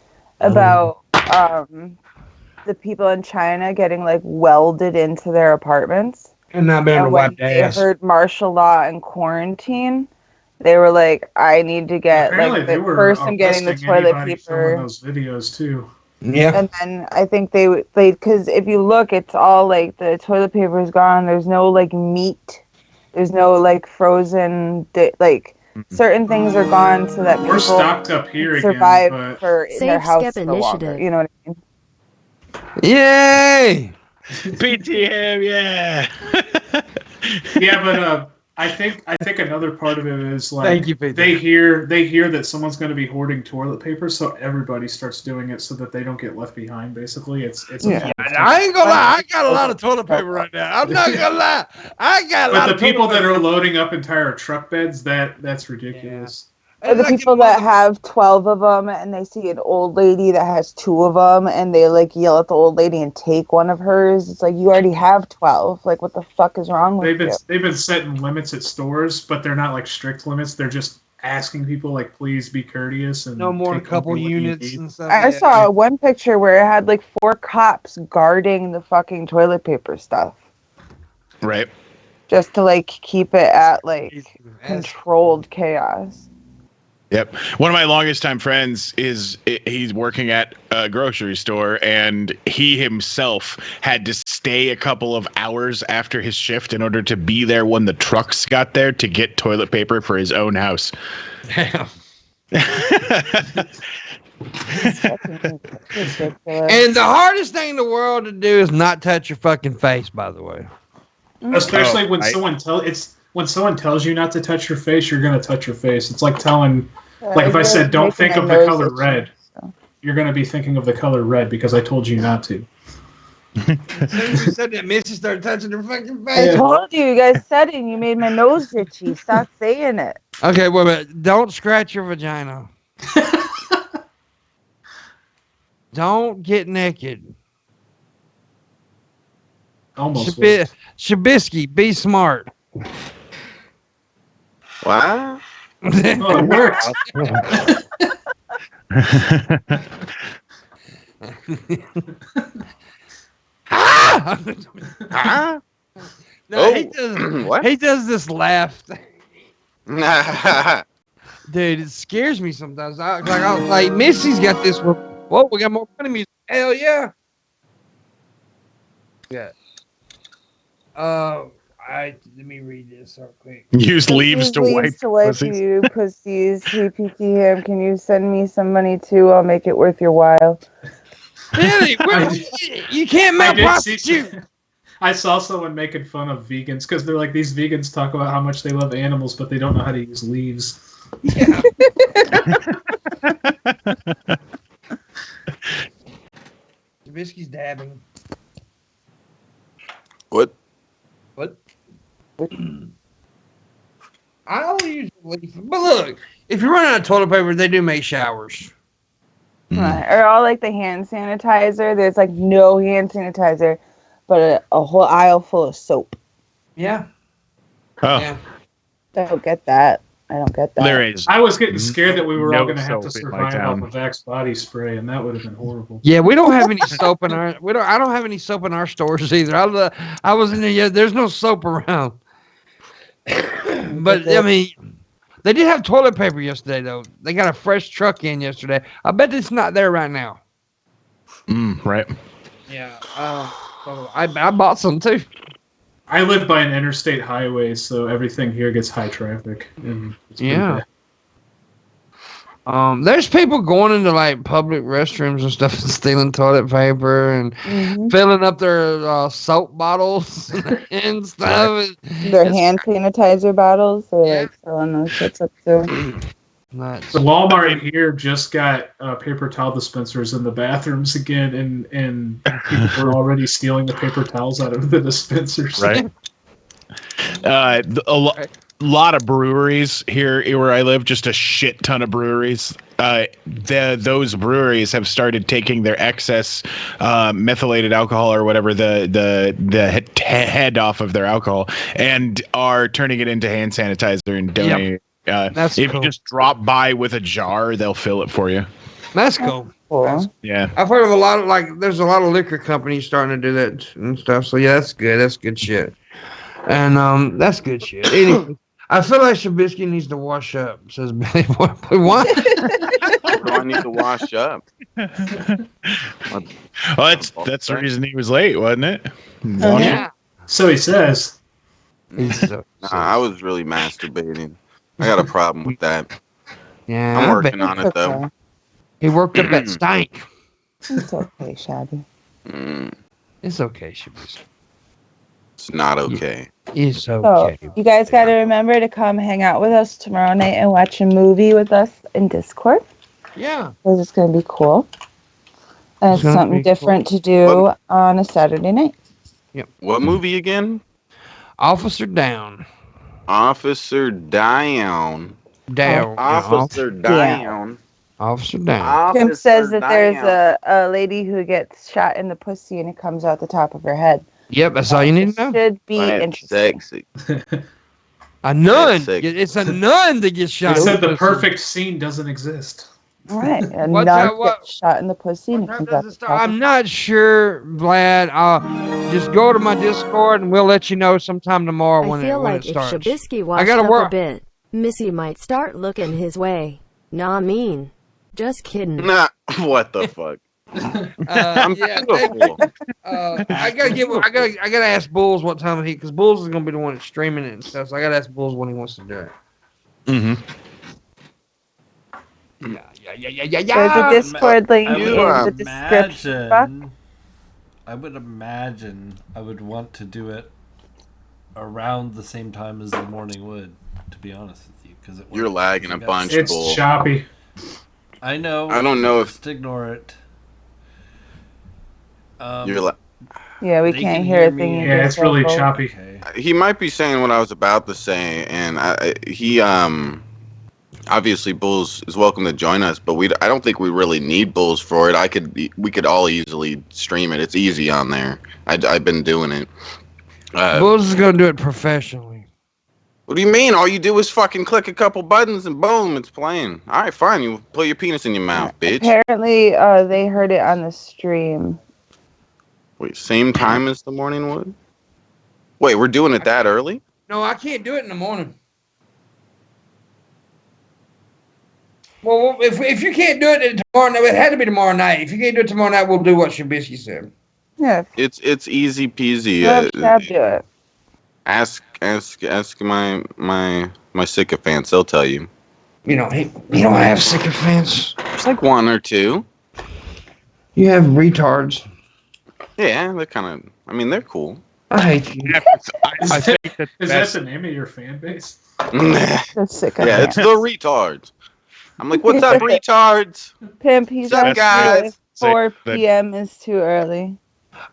about the people in China getting like welded into their apartments. And not being able to wipe their ass. They heard martial law and quarantine. They were like, I need to get apparently like the person getting the toilet paper. Those videos too. Yeah. And then I think they because if you look, it's all like the toilet paper is gone. There's no like meat. There's no like frozen certain things are gone so that people we're stocked up here survive again, for in their house for longer. You know what I mean? Yay! PTM, yeah. Yeah, but I think another part of it is like Thank you, Peter. they hear that someone's going to be hoarding toilet paper, so everybody starts doing it so that they don't get left behind. Basically, it's I ain't gonna lie, I got a lot of toilet paper right now. I'm not gonna lie, I got a lot. But of the people toilet that paper. are loading up entire truck beds, that's ridiculous. Or the people that have 12 of them and they see an old lady that has 2 of them and they like yell at the old lady and take one of hers. It's like, you already have 12. Like, what the fuck is wrong with you? They've been setting limits at stores, but they're not like strict limits. They're just asking people like, please be courteous and no more than a take couple what you units need. and stuff. I saw one picture where it had like 4 cops guarding the fucking toilet paper stuff. Right. Just to like keep it at like controlled chaos. Yep. One of my longest time friends he's working at a grocery store, and he himself had to stay a couple of hours after his shift in order to be there when the trucks got there to get toilet paper for his own house. Damn. Ridiculous. And the hardest thing in the world to do is not touch your fucking face, by the way. Especially when someone tells you not to touch your face, you're gonna touch your face. It's like telling, like if I said don't think of the color red, you're gonna be thinking of the color red because I told you not to. As soon as you said that, Missy started touching her fucking face. I told you, you guys said it, and you made my nose itchy. Stop saying it. Okay, wait a minute. Don't scratch your vagina. Don't get naked. Almost. Shabisky, be smart. What? Oh, it worked. Ah! Huh? No, he does. What? He does this laugh. Dude, it scares me sometimes. Like Missy's got this. Whoa, we got more funny music. Hell yeah. Yeah. Let me read this real quick. Use leaves to wipe pussies. you, pussies. Hey, PTM, can you send me some money too? I'll make it worth your while. Really? You can't malprosecute. I saw someone making fun of vegans because they're like, these vegans talk about how much they love animals, but they don't know how to use leaves. Yeah. Shabisky's dabbing. What? I only use leaf. But look, if you run out of toilet paper, they do make showers. Right. Or all like the hand sanitizer. There's like no hand sanitizer, but a whole aisle full of soap. Yeah. Oh, Yeah. Don't get that. I don't get that. there is. I was getting scared that we were all No going to have to soap in my survive town. off of Axe body spray, and that would have been horrible. Yeah, we don't have any soap in our. I don't have any soap in our stores either. I was in there. Yeah, there's no soap around. But I mean, they did have toilet paper yesterday though. They got a fresh truck in yesterday. I bet it's not there right now. Right. Yeah. So I bought some too. I live by an interstate highway, so everything here gets high traffic. And it's pretty Yeah. bad. There's people going into like public restrooms and stuff and stealing toilet paper and Mhm. filling up their soap bottles and stuff. Their hand sanitizer bottles. They're like selling those shits up too. Nuts. The Walmart here just got paper towel dispensers in the bathrooms again, and people were already stealing the paper towels out of the dispensers. Right. A lot of breweries here where I live, just a shit ton of breweries. Those breweries have started taking their excess methylated alcohol or whatever the head off of their alcohol and are turning it into hand sanitizer and donating. That's if cool. you just drop by with a jar, they'll fill it for you. That's cool. Cool. Yeah. I've heard of a lot of there's a lot of liquor companies starting to do that and stuff. So yeah, that's good. That's good shit. And that's good shit. Anyway, I feel like Shabisky needs to wash up. Says Billy. What? What do I need to wash up? Well, that's the reason he was late, wasn't it? Yeah. So he says. Nah, I was really masturbating. I got a problem with that. Yeah. I'm I bet working on it though. he worked up that stank. It's okay, Shabby. It's okay, Shabisky. It's not okay. It's So okay. you guys got to remember to come hang out with us tomorrow night and watch a movie with us in Discord. Yeah. Because it's going to be cool. And it's gonna something be different to do on a Saturday night. What movie again? Officer down. Officer Down. Down. Officer Down. Officer down. Pimp says Officer that there's Down. a lady who gets shot in the pussy and it comes out the top of her head. Yep, that's all you need to know. Should be That's interesting. sexy. A nun. That's sick. It's a nun that gets He shot. in said the pussy. perfect scene doesn't exist. Right. A What nun time- what- gets shot in the pussy and it What time comes does out it the start? top. I'm not sure, Vlad. Just go to my Discord and we'll let you know sometime tomorrow I when feel when like it if starts. Shabisky washed gotta up work. a bit, Missy might start looking his way. Nah, mean. Just kidding. Nah, what the fuck? I'm beautiful. I gotta ask Bulls what time he, because Bulls is gonna be the one that's streaming it and stuff. So I gotta ask Bulls when he wants to do it. Mm-hmm. Yeah. There's a Discord link in the description box. I would imagine I would want to do it around the same time as the morning would, to be honest with you, because you're lagging a bunch. It's Bull. choppy. I know. I don't know just ignore it. You're Yeah, we can't hear a thing. Yeah, it's really choppy. Okay. He might be saying what I was about to say, and he obviously Bulls is welcome to join us, but I don't think we really need Bulls for it. We could all easily stream it. It's easy on there. I've been doing it. Bulls is gonna do it professionally. What do you mean? All you do is fucking click a couple buttons and boom, it's playing. All right, fine. You put your penis in your mouth, bitch. Apparently, they heard it on the stream. Wait, same time as the morning would? Wait, we're doing it that early? No, I can't do it in the morning. Well, if you can't do it tomorrow night, it had to be tomorrow night. If you can't do it tomorrow night, we'll do what Shabisky said. Yeah. It's easy peasy. Shab do it. Ask my sycophants. They'll tell you. You don't have sycophants. It's like one or two. You have retards. Yeah, they're kind of. I mean, they're cool. I hate you. I think that Is that the name of your fan base? Yeah, That's sick. it's the retards. I'm like, what's up, retards? Pimp, he's What's up, asking guys? if 4 p.m. is too early.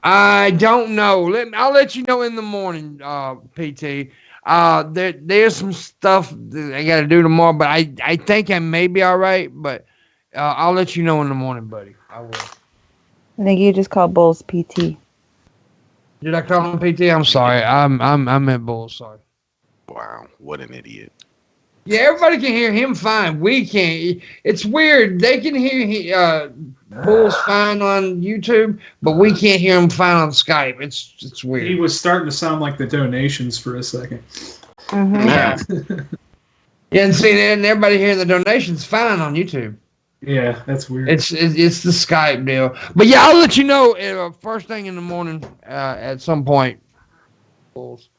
I don't know. I'll let you know in the morning, PT. There's some stuff that I got to do tomorrow, but I think I may be all right. But I'll let you know in the morning, buddy. I will. I think you just called Bulls PT. Did I call him PT? I'm sorry. I'm at Bulls. Sorry. Wow, what an idiot. Yeah, everybody can hear him fine. We can't. It's weird. They can hear Bulls fine on YouTube, but we can't hear him fine on Skype. It's weird. He was starting to sound like the donations for a second. Mm-hmm. Yeah. Yeah, and see, and everybody hearing the donations fine on YouTube. Yeah, that's weird. It's the Skype deal. But yeah, I'll let you know first thing in the morning at some point. Bulls.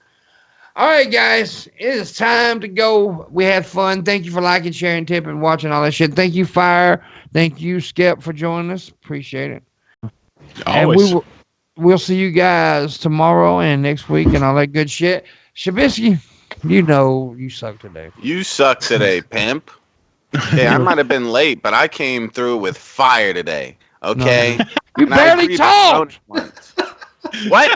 All right, guys, it is time to go. We had fun. Thank you for liking, sharing, tipping, watching all that shit. Thank you, Fire. Thank you, Skep, for joining us. Appreciate it. Always. And we'll see you guys tomorrow and next week and all that good shit. Shabisky, you suck today. You suck today, pimp. Yeah, I might have been late, but I came through with fire today. Okay? You barely talked. What?